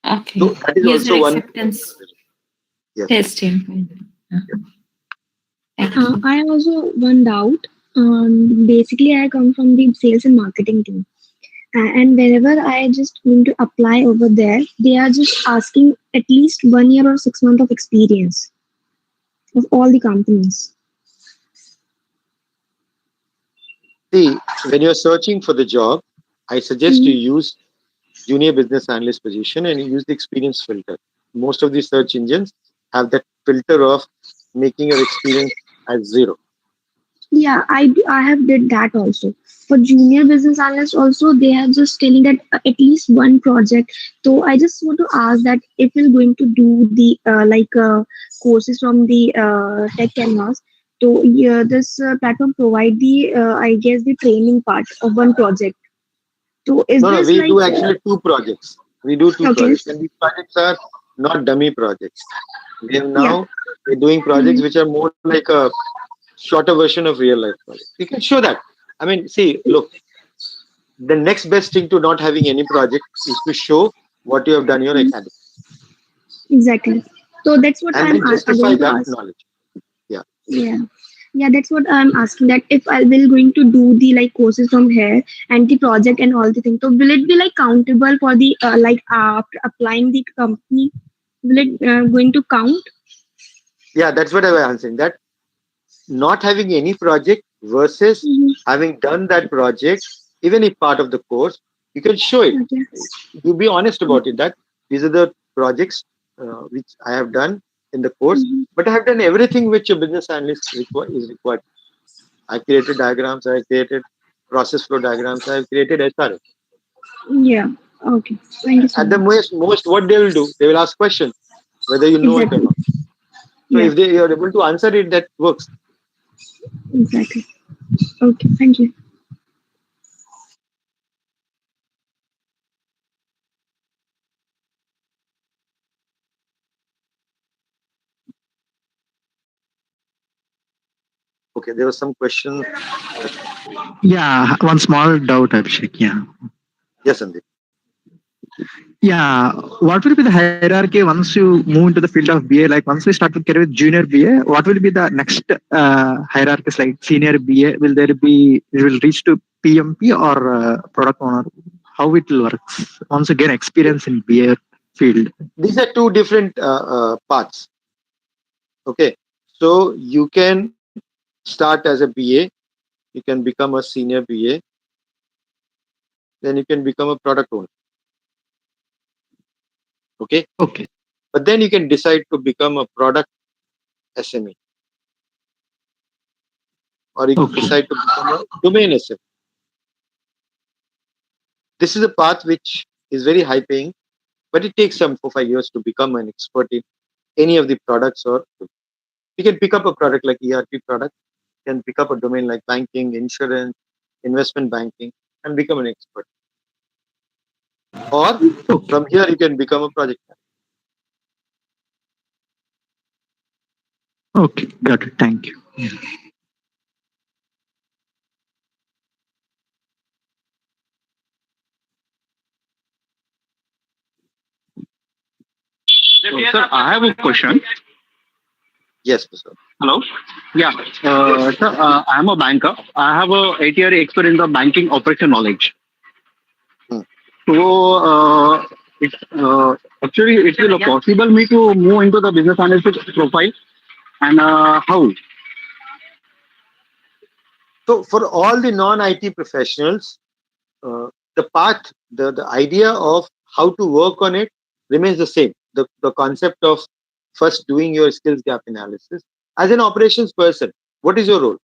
Speaker 9: Okay.
Speaker 4: So that is
Speaker 9: User
Speaker 4: also one.
Speaker 9: acceptance
Speaker 4: Yes.
Speaker 9: testing. Thank you.
Speaker 10: I have also one doubt. Basically, I come from the sales and marketing team. And whenever I just going to apply over there, they are just asking at least 1 year or 6 months of experience of all the companies.
Speaker 4: See, when you're searching for the job, I suggest you
Speaker 10: Mhm.
Speaker 4: use junior business analyst position and you use the experience filter. Most of the search engines have that filter of making your experience as zero.
Speaker 10: Yeah, I have did that also. For junior business analyst also, they are just telling that at least one project. So I just want to ask that if we're going to do the courses from the Techcanvass, so yeah, this platform provide the I guess the training part of one project. So is
Speaker 4: No, no,
Speaker 10: this
Speaker 4: we
Speaker 10: like
Speaker 4: do actually two projects. We do two
Speaker 10: okay?
Speaker 4: projects, and these projects are not dummy projects. We are
Speaker 10: Yeah.
Speaker 4: now we're doing projects
Speaker 10: Mhm.
Speaker 4: which are more like a shorter version of real life projects. You can show that. I mean, see, look, the next best thing to not having any project is to show what you have done in your academy
Speaker 10: Exactly. So that's what
Speaker 4: and
Speaker 10: I'm
Speaker 4: then justify
Speaker 10: going to
Speaker 4: that
Speaker 10: ask.
Speaker 4: knowledge. Yeah.
Speaker 10: Yeah. Yeah, that's what I'm asking. That if I will going to do the like courses from here and the project and all the things, so will it be like countable for the after applying the company? Will it going to count?
Speaker 4: Yeah, that's what I was answering. That not having any project versus
Speaker 10: Hmm.
Speaker 4: having done that project, even if part of the course, you can show it.
Speaker 10: Okay.
Speaker 4: You be honest about it that these are the projects which I have done in the course,
Speaker 10: Hmm.
Speaker 4: but I have done everything which a business analyst is required. I created diagrams, I created process flow diagrams, I have created SRS.
Speaker 10: Yeah. Okay. Thank you so
Speaker 4: At the
Speaker 10: much.
Speaker 4: most, what they will do, they will ask questions whether you know it or
Speaker 10: Exactly.
Speaker 4: not. So
Speaker 10: Yeah.
Speaker 4: if they are able to answer it, that works.
Speaker 10: Exactly. Okay. Thank you.
Speaker 4: Okay, there was some question.
Speaker 8: Yeah, one small doubt, Abhishek. Yeah.
Speaker 4: Yes, Sandeep.
Speaker 8: Yeah. What will be the hierarchy once you move into the field of BA? Like once we start with career with junior BA, what will be the next hierarchies like senior BA? Will there be, it will reach to PMP or product owner? How it will work once you gain experience in BA field?
Speaker 4: These are two different paths. Okay, so you can start as a BA, you can become a senior BA, then you can become a product owner. Okay.
Speaker 8: Okay.
Speaker 4: But then you can decide to become a product SME, or you can
Speaker 8: Okay.
Speaker 4: decide to become a domain SME. This is a path which is very high paying, but it takes some 4 5 years to become an expert in any of the products. Or you can pick up a product like ERP product, you can pick up a domain like banking, insurance, investment banking, and become an expert. Or
Speaker 8: Okay.
Speaker 4: from here you can become a project
Speaker 8: Okay. Got it. Thank you.
Speaker 11: So, sir, I have a question.
Speaker 4: manager. Yes, sir.
Speaker 11: Hello. Yeah. Sir, I am a banker. I have a 8 year experience of banking operation knowledge.
Speaker 4: Hmm.
Speaker 11: So, it actually it will possible me to move into the business analyst profile, and how?
Speaker 4: So for all the non-IT professionals, the path, the idea of how to work on it remains the same. The concept of first doing your skills gap analysis. As an operations person, what is your role?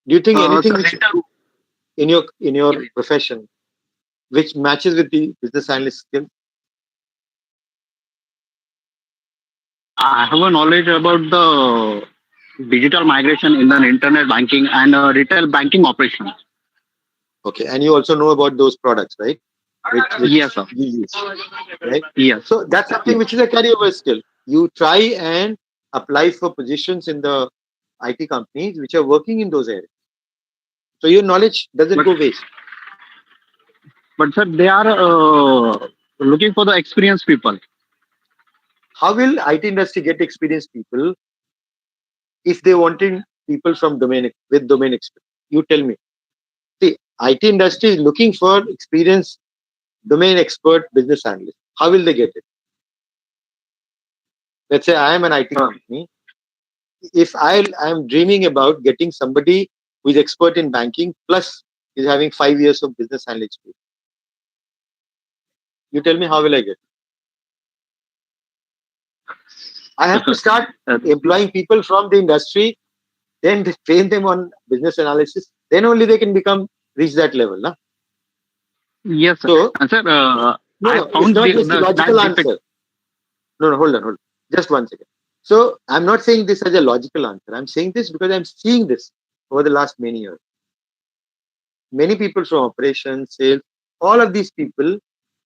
Speaker 4: Do you think anything
Speaker 11: Sir,
Speaker 4: which you do in your profession which matches with the business analyst skill?
Speaker 11: I have a knowledge about the digital migration in the internet banking and retail banking operations.
Speaker 4: Okay, and you also know about those products, right? Which
Speaker 11: Yes, sir.
Speaker 4: you use, right?
Speaker 11: Yes.
Speaker 4: So that's something which is a carryover skill. You try and apply for positions in the IT companies which are working in those areas. So your knowledge doesn't
Speaker 11: But,
Speaker 4: go waste.
Speaker 11: but sir, they are looking for the experienced people.
Speaker 4: How will IT industry get experienced people if they wanting people from domain with domain experience? You tell me. See, IT industry is looking for experienced domain expert business analyst. How will they get it? Let's say I am an IT company. If I'm dreaming about getting somebody who is expert in banking plus is having 5 years of business analyst experience, you tell me how will I get it? I have to start employing people from the industry, then train them on business analysis. Then only they can reach that level. Na?
Speaker 11: Yes, sir.
Speaker 4: So,
Speaker 11: And sir, I
Speaker 4: it's
Speaker 11: found
Speaker 4: not just a
Speaker 11: that
Speaker 4: logical
Speaker 11: defect.
Speaker 4: answer. No, hold on. Just 1 second. So, I'm not saying this as a logical answer. I'm saying this because I'm seeing this over the last many years. Many people from operations, sales, all of these people,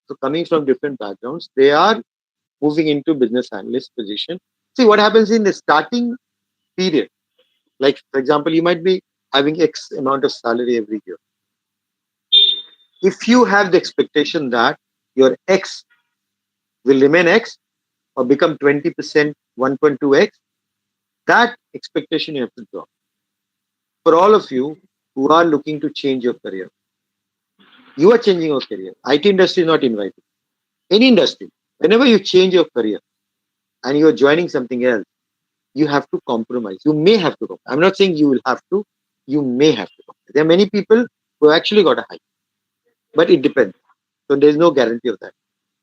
Speaker 4: so coming from different backgrounds, they are moving into business analyst position. See what happens in the starting period. Like, for example, you might be having X amount of salary every year. If you have the expectation that your X will remain X or become 20%, 1.2X, that expectation you have to drop. For all of you who are looking to change your career, you are changing your career. IT industry is not invited. Any industry, whenever you change your career and you are joining something else, you have to compromise. You may have to. I'm not saying you will have to. You may have to. There are many people who actually got a hike, but it depends. So there's no guarantee of that.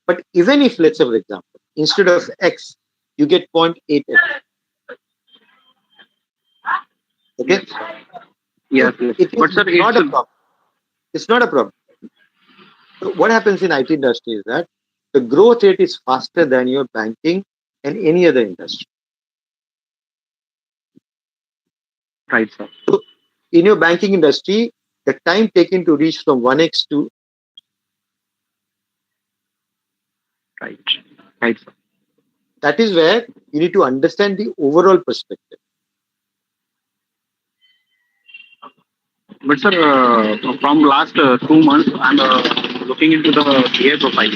Speaker 4: But even if, let's say, for example, instead of X, you get 0.8X. Okay?
Speaker 11: Yes,
Speaker 4: So
Speaker 11: yes.
Speaker 4: it is
Speaker 11: But sir,
Speaker 4: not
Speaker 11: it's
Speaker 4: a problem. It's not a problem. So what happens in IT industry is that the growth rate is faster than your banking and any other industry.
Speaker 11: right, sir.
Speaker 4: So in your banking industry, the time taken to reach from 1X to
Speaker 11: Right, right, sir.
Speaker 4: that is where you need to understand the overall perspective.
Speaker 11: But sir, from last 2 months, I'm looking into the BA profile.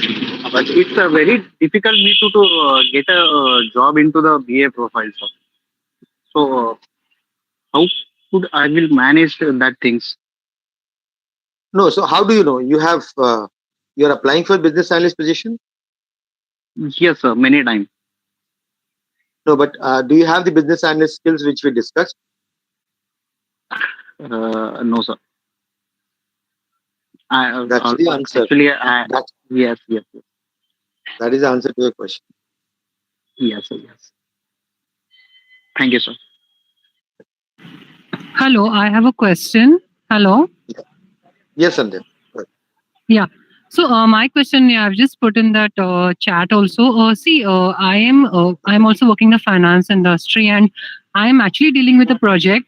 Speaker 11: But it's very difficult me to get a job into the BA profile, sir. So how could I will manage that things?
Speaker 4: No, so how do you know? You're applying for business analyst position?
Speaker 11: Yes, sir. Many times.
Speaker 4: No, but do you have the business analyst skills which we discussed?
Speaker 11: No, sir. I
Speaker 4: That's the answer.
Speaker 11: actually
Speaker 4: That's
Speaker 11: yes, yes, yes.
Speaker 4: That is the answer to your question.
Speaker 8: Yes, sir. Yes. Thank you, sir.
Speaker 1: Hello, I have a question. Hello.
Speaker 4: Yes, Sandeep.
Speaker 1: Yeah. So my question, yeah, I've just put in that chat also. See, I am also working in the finance industry, and I am actually dealing with a project.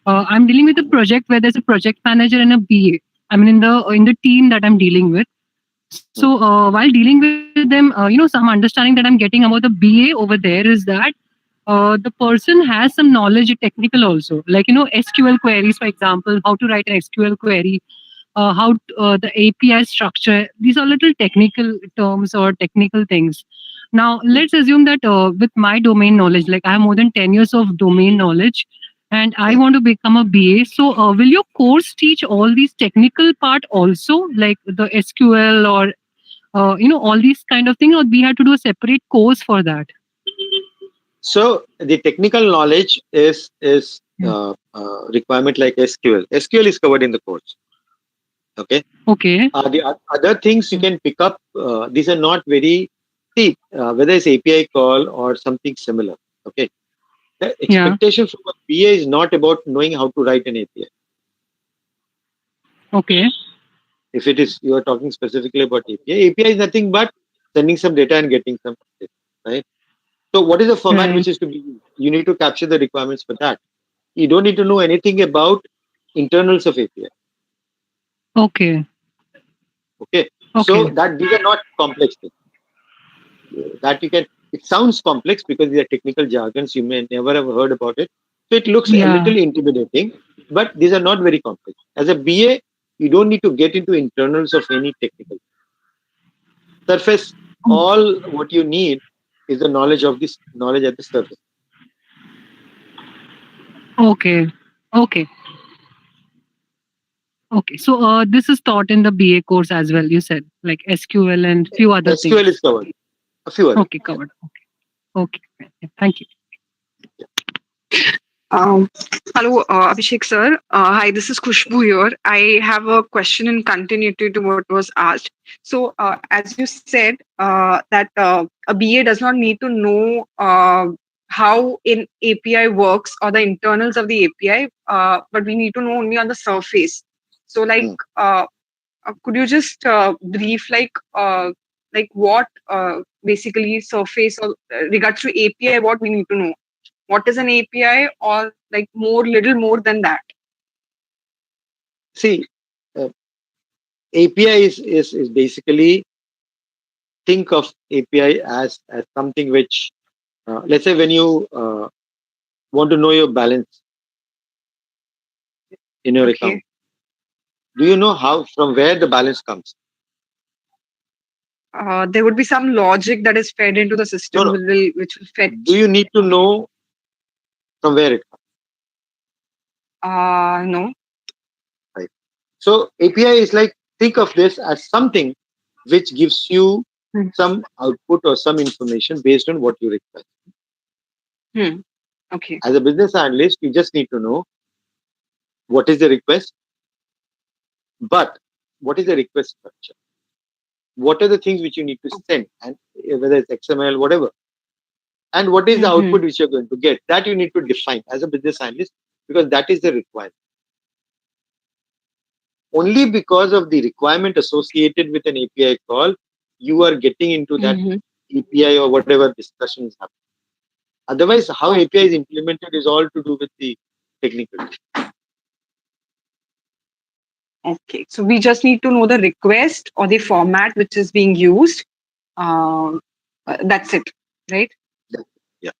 Speaker 1: I'm dealing with a project where there's a project manager and a BA. I mean, in the team that I'm dealing with. So while dealing with them, some understanding that I'm getting about the BA over there is that the person has some knowledge technical also, like SQL queries, for example, how to write an SQL query, how the API structure. These are little technical terms or technical things. Now, let's assume that with my domain knowledge, like I have more than 10 years of domain knowledge, and I want to become a BA. So, will your course teach all these technical part also, like the SQL or all these kind of things, or we have to do a separate course for that?
Speaker 4: So the technical knowledge is requirement like SQL. SQL is covered in the course. Okay.
Speaker 1: Okay.
Speaker 4: The other things you can pick up. These are not very whether it's API call or something similar. Okay. The expectation from a BA is not about knowing how to write an API.
Speaker 1: Okay.
Speaker 4: If it is, you are talking specifically about API. API is nothing but sending some data and getting some data, right? So what is the format which is to be used? You need to capture the requirements for that. You don't need to know anything about internals of API.
Speaker 1: Okay.
Speaker 4: Okay. So that these are not complex things. That you can. It sounds complex because these are technical jargons. You may never have heard about it. So it looks a little intimidating, but these are not very complex. As a BA, you don't need to get into internals of any technical surface. All what you need is the knowledge of this knowledge at the surface.
Speaker 1: Okay. Okay. Okay. So this is taught in the BA course as well, you said, like SQL and few other things.
Speaker 4: SQL is covered. A few other.
Speaker 1: Okay, covered. Okay. Okay. Thank you.
Speaker 12: Hello, Abhishek sir. Hi, this is Khushbu here. I have a question in continuity to what was asked. So, as you said, that a BA does not need to know how an API works or the internals of the API, but we need to know only on the surface. So, could you just brief like what basically surface or regards to API, what we need to know? What is an API, or like little more than that?
Speaker 4: See, API is basically, think of API as something which, let's say when you want to know your balance in your account, do you know how, from where the balance comes?
Speaker 12: There would be some logic that is fed into the system, which will fetch.
Speaker 4: Do you need to know from where it comes?
Speaker 12: No.
Speaker 4: Right. So API is like, think of this as something which gives you some output or some information based on what you request.
Speaker 12: Okay.
Speaker 4: As a business analyst, you just need to know what is the request, but what is the request structure? What are the things which you need to send, and whether it's XML, whatever. And what is the output which you're going to get? That you need to define as a business analyst, because that is the requirement. Only because of the requirement associated with an API call, you are getting into that API or whatever discussion is happening. Otherwise, how API is implemented is all to do with the technical.
Speaker 12: Okay, so we just need to know the request or the format which is being used. That's it, right?
Speaker 4: Yeah.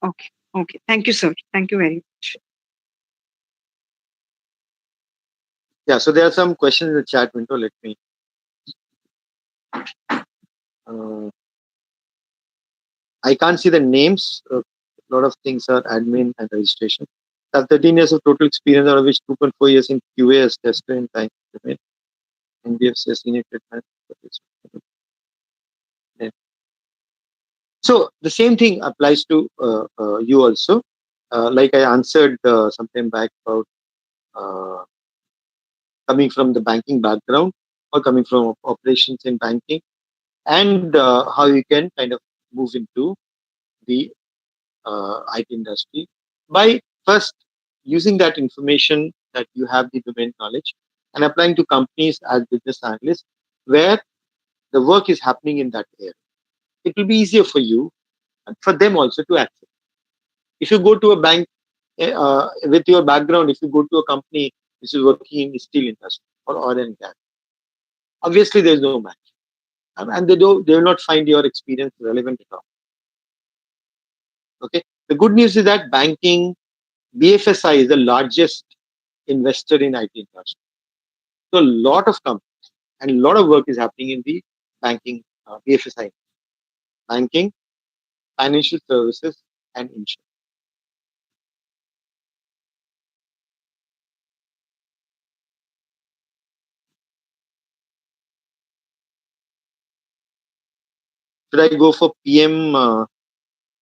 Speaker 12: Okay. Okay. Thank you, sir. Thank you very much.
Speaker 4: Yeah. So there are some questions in the chat window. Let me. I can't see the names. A lot of things are admin and registration. I have 13 years of total experience, out of which 2.4 years in QA as tester in time. NBFC as senior trade. So the same thing applies to you also. Like I answered some time back about coming from the banking background or coming from operations in banking. and how you can kind of move into the IT industry by first using that information that you have the domain knowledge and applying to companies as business analysts where the work is happening in that area. It will be easier for you and for them also to access. If you go to a bank with your background, if you go to a company which is working in the steel industry or oil and gas, obviously there is no match, and they will not find your experience relevant at all. Okay. The good news is that banking, BFSI is the largest investor in IT industry. So a lot of companies and a lot of work is happening in the banking, BFSI, banking, financial services, and insurance. Should I go for PM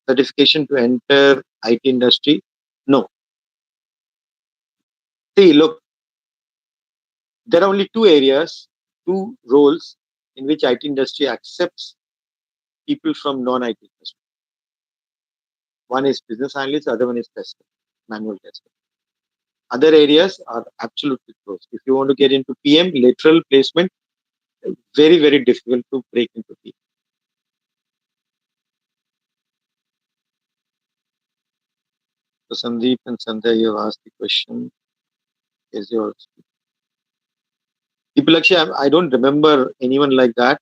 Speaker 4: certification to enter IT industry? No. See, look, there are only two areas, two roles in which IT industry accepts people from non-IT industry. One is business analyst, the other one is tester, manual tester. Other areas are absolutely closed. If you want to get into PM, lateral placement, very, very difficult to break into PM. So Sandeep and Sandhya, you have asked the question. Is yours? People actually, I don't remember anyone like that.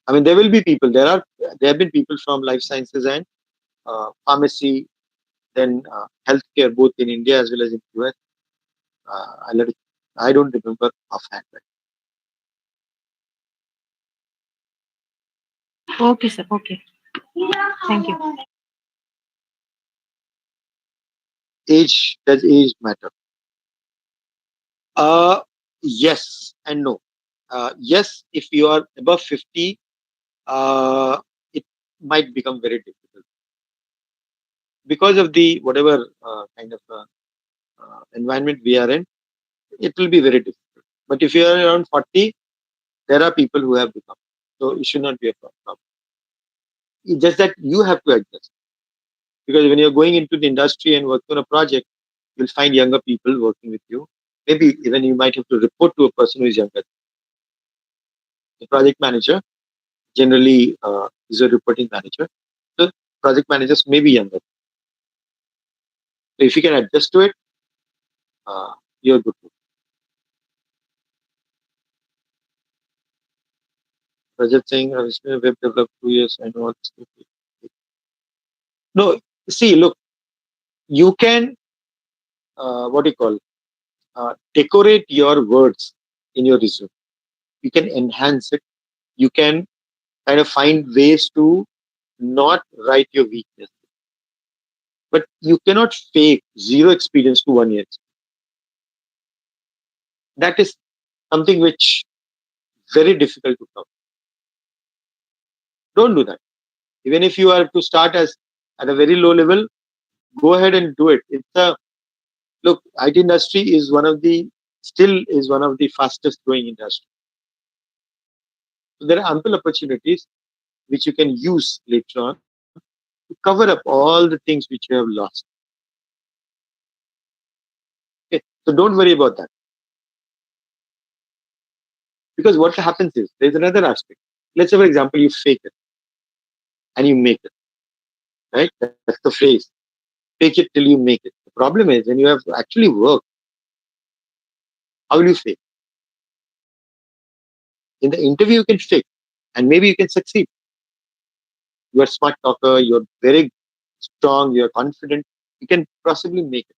Speaker 4: I mean, there will be people. There have been people from life sciences and pharmacy, then healthcare, both in India as well as in US. I don't remember offhand.
Speaker 1: Okay, sir. Okay. Thank you.
Speaker 4: Does age matter? Yes and no. Yes, if you are above 50, it might become very difficult because of the whatever kind of environment we are in. It will be very difficult. But if you are around 40, there are people who have become. So it should not be a problem. It's just that you have to adjust. Because when you're going into the industry and working on a project, you'll find younger people working with you. Maybe even you might have to report to a person who is younger. The project manager generally is a reporting manager. So project managers may be younger. So if you can adjust to it, you're good. Rajat saying, I was a web developer 2 years. I know what's no. See, look, you can what do you call decorate your words in your resume. You can enhance it. You can kind of find ways to not write your weakness. But you cannot fake zero experience to 1 year. That is something which very difficult to come. Don't do that. Even if you are to start as at a very low level, go ahead and do it. It's a look. IT industry is one of the fastest growing industry. So there are ample opportunities which you can use later on to cover up all the things which you have lost. Okay, so don't worry about that. Because what happens is there's another aspect. Let's say, for example, you fake it and you make it. Right? That's the phrase. Fake it till you make it. The problem is when you have actually worked, how will you fake? In the interview, you can fake and maybe you can succeed. You're a smart talker, you're very strong, you're confident, you can possibly make it.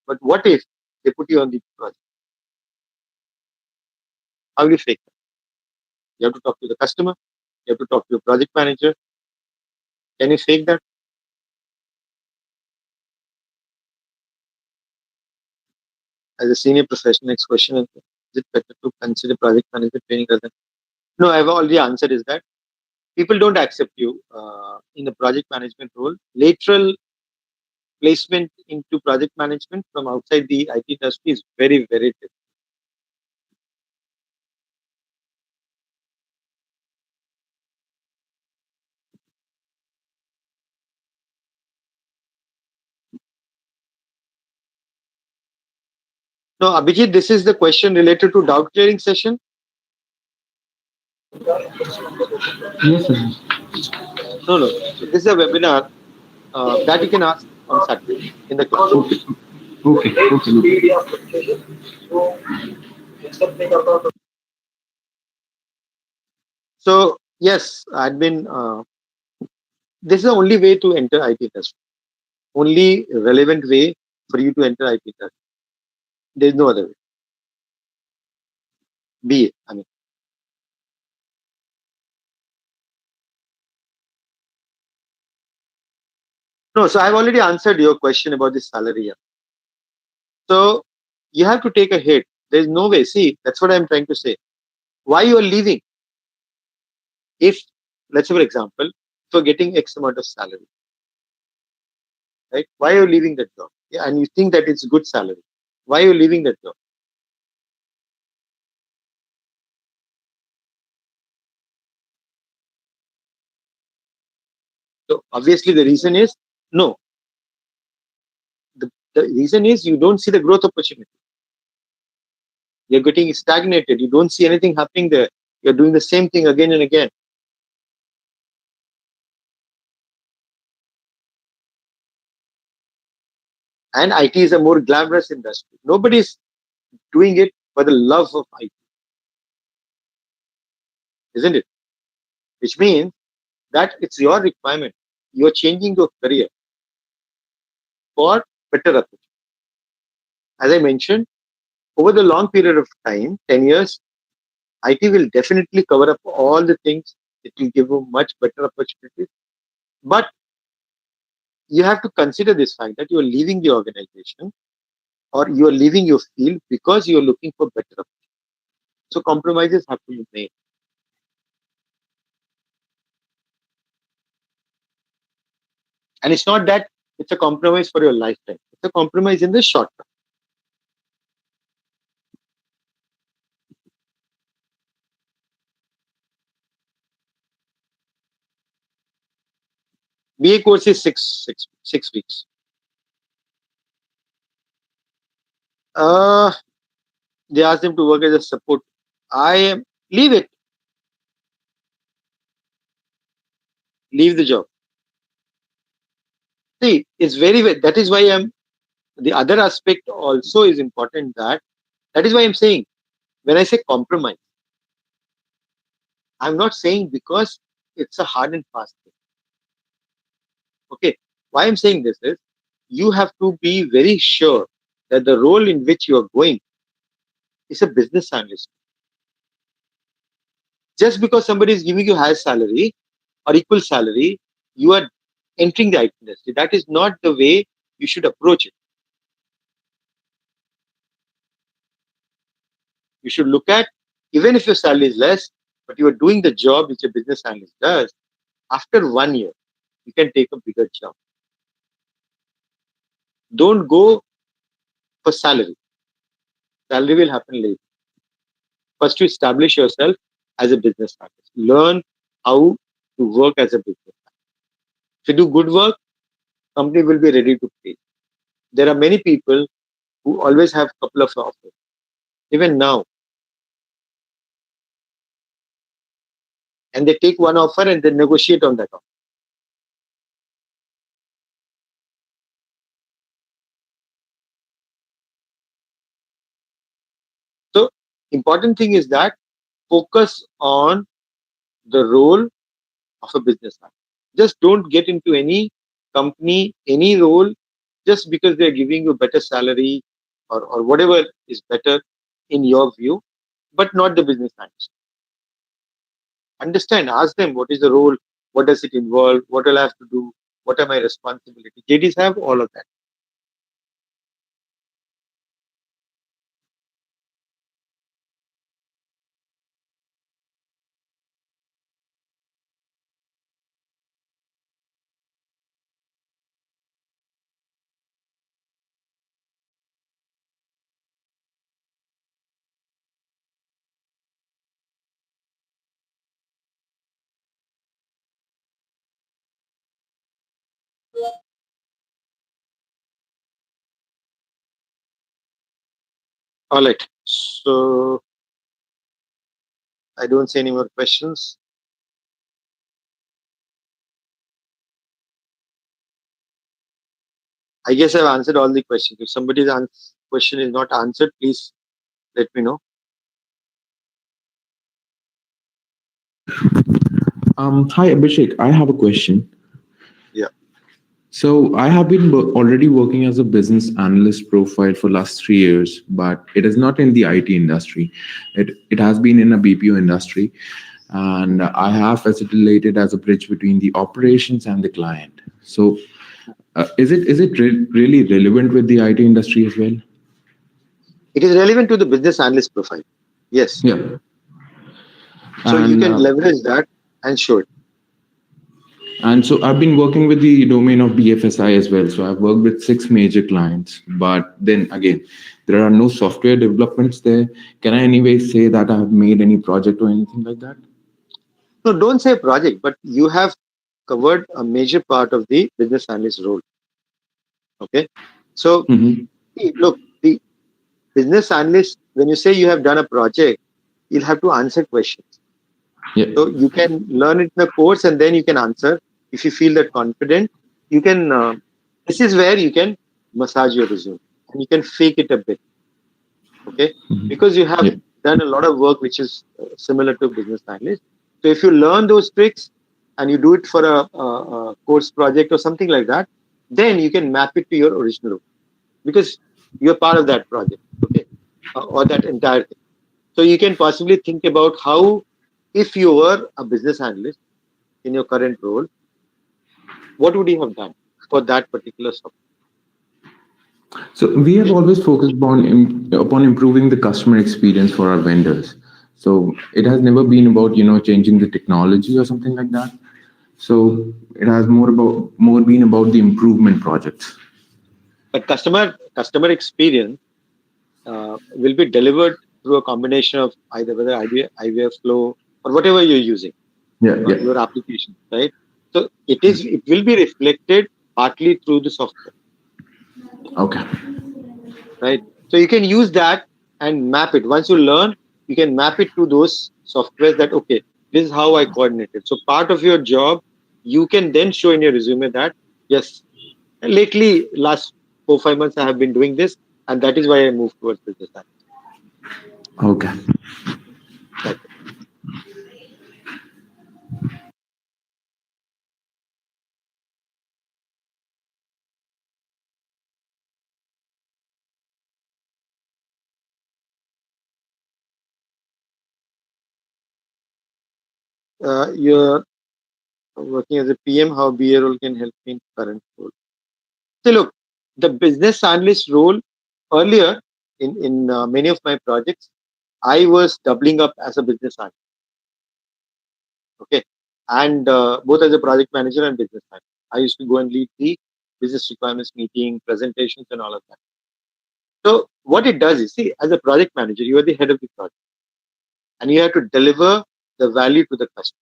Speaker 4: But what if they put you on the project? How will you fake that? You have to talk to the customer, you have to talk to your project manager. Can you fake that? As a senior professional, next question is it better to consider project manager training rather than? No, I've already answered is that people don't accept you in the project management role. Lateral placement into project management from outside the IT industry is very, very difficult. No, Abhijit, this is the question related to doubt clearing session.
Speaker 3: Yes, sir.
Speaker 4: No, no. So this is a webinar that you can ask on Saturday in the class.
Speaker 3: Okay. Okay. Okay. No.
Speaker 4: So yes, admin. This is the only way to enter IT industry. Only relevant way for you to enter IT industry. There is no other way. BA. I mean, no. So I've already answered your question about the salary. So you have to take a hit. There is no way. See, that's what I'm trying to say. Why you are leaving? If, let's say for example, for getting X amount of salary, right? Why are you leaving that job? Yeah, and you think that it's good salary. Why are you leaving that job? So obviously the reason is no. The reason is you don't see the growth opportunity. You're getting stagnated. You don't see anything happening there. You're doing the same thing again and again. And IT is a more glamorous industry. Nobody's doing it for the love of IT, isn't it? Which means that it's your requirement. You're changing your career for better opportunity. As I mentioned, over the long period of time, 10 years, IT will definitely cover up all the things. It will give you much better opportunities. But you have to consider this fact that you are leaving the organization or you are leaving your field because you are looking for better opportunities. So compromises have to be made. And it's not that it's a compromise for your lifetime. It's a compromise in the short term. BA course is six weeks. Uh, they ask them to work as a support. Leave it. Leave the job. See, it's that is why the other aspect also is important that is why I'm saying when I say compromise, I'm not saying because it's a hard and fast thing. Okay. Why I'm saying this is you have to be very sure that the role in which you are going is a business analyst. Just because somebody is giving you higher salary or equal salary, you are entering the IT industry. That is not the way you should approach it. You should look at, even if your salary is less, but you are doing the job which a business analyst does, after 1 year, you can take a bigger jump. Don't go for salary. Salary will happen later. First, you establish yourself as a business analyst. Learn how to work as a business analyst. If you do good work, company will be ready to pay. There are many people who always have a couple of offers. Even now, and they take one offer and they negotiate on that offer. So important thing is that focus on the role of a business analyst. Just don't get into any company, any role, just because they're giving you better salary or whatever is better in your view, but not the business analyst. Understand, ask them what is the role, what does it involve, what will I have to do, what are my responsibilities. JDs have all of that. All right. So I don't see any more questions. I guess I've answered all the questions. If somebody's question is not answered, please let me know.
Speaker 13: Hi Abhishek, I have a question.
Speaker 4: Yeah.
Speaker 13: So I have been already working as a business analyst profile for last 3 years, but it is not in the IT industry. It has been in a BPO industry, and I have facilitated as a bridge between the operations and the client. So is it really relevant with the IT industry as well?
Speaker 4: It is relevant to the business analyst profile. Yes.
Speaker 13: Yeah.
Speaker 4: So you
Speaker 13: And
Speaker 4: can leverage that and show it.
Speaker 13: And so I've been working with the domain of BFSI as well. So I've worked with 6 major clients, but then again, there are no software developments there. Can I anyway say that I have made any project or anything like that?
Speaker 4: No, don't say project, but you have covered a major part of the business analyst role. Okay. So look, the business analyst, when you say you have done a project, you'll have to answer questions.
Speaker 13: Yeah.
Speaker 4: So you can learn it in the course and then you can answer. If you feel that confident, you can, this is where you can massage your resume and you can fake it a bit. Okay. Because you have done a lot of work which is similar to business analyst. So if you learn those tricks and you do it for a course project or something like that, then you can map it to your original role because you're part of that project. Okay. Or that entire thing. So you can possibly think about how, if you were a business analyst in your current role, what would you have done for that particular software?
Speaker 13: So we have always focused upon improving the customer experience for our vendors. So it has never been about changing the technology or something like that. So it has more been about the improvement projects.
Speaker 4: But customer experience will be delivered through a combination of either whether IVF flow or whatever you're using,
Speaker 13: Yeah, yeah.
Speaker 4: your application, right? So it will be reflected partly through the software,
Speaker 13: Okay.
Speaker 4: right? So you can use that and map it. Once you learn, you can map it to those softwares that okay, this is how I coordinated. So part of your job, you can then show in your resume that yes, lately last 4 5 months I have been doing this, and that is why I moved towards business analysis.
Speaker 13: Okay.
Speaker 4: That's it. You're working as a PM, how BA role can help me in current role. So look, the business analyst role earlier in many of my projects, I was doubling up as a business analyst. Okay, and both as a project manager and business manager, I used to go and lead the business requirements meeting, presentations, and all of that. So what it does is, see, as a project manager, you are the head of the project, and you have to deliver the value to the customer.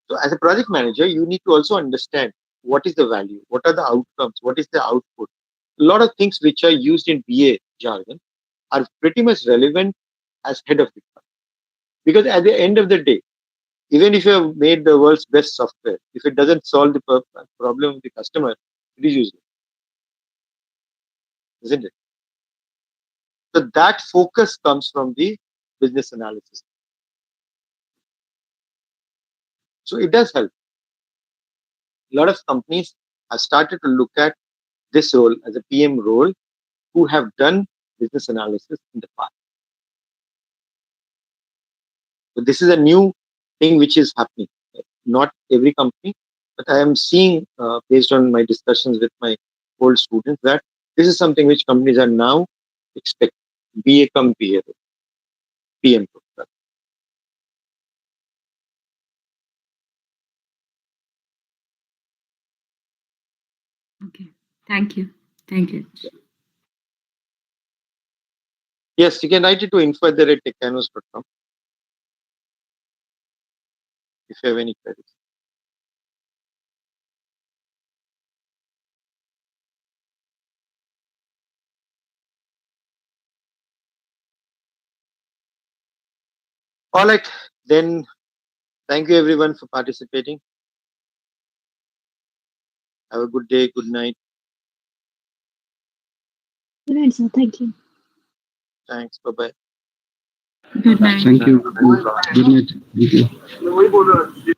Speaker 4: So as a project manager, you need to also understand what is the value, what are the outcomes, what is the output. A lot of things which are used in BA jargon are pretty much relevant as head of the project. Because at the end of the day, even if you have made the world's best software, if it doesn't solve the problem of the customer, it is useless, isn't it? So that focus comes from the business analysis. So it does help. A lot of companies have started to look at this role as a PM role who have done business analysis in the past. So this is a new thing which is happening. Not every company, but I am seeing based on my discussions with my old students that this is something which companies are now expecting. BA come PA, PM.
Speaker 14: Okay. Thank you. Thank you.
Speaker 4: Yes, you can write it to info@techcanvass.com if you have any queries. All right, then thank you everyone for participating. Have a good day, good night.
Speaker 10: Good night, sir. Thank you.
Speaker 4: Thanks. Bye-bye.
Speaker 14: Good night.
Speaker 3: Thank you. Good night. Thank you.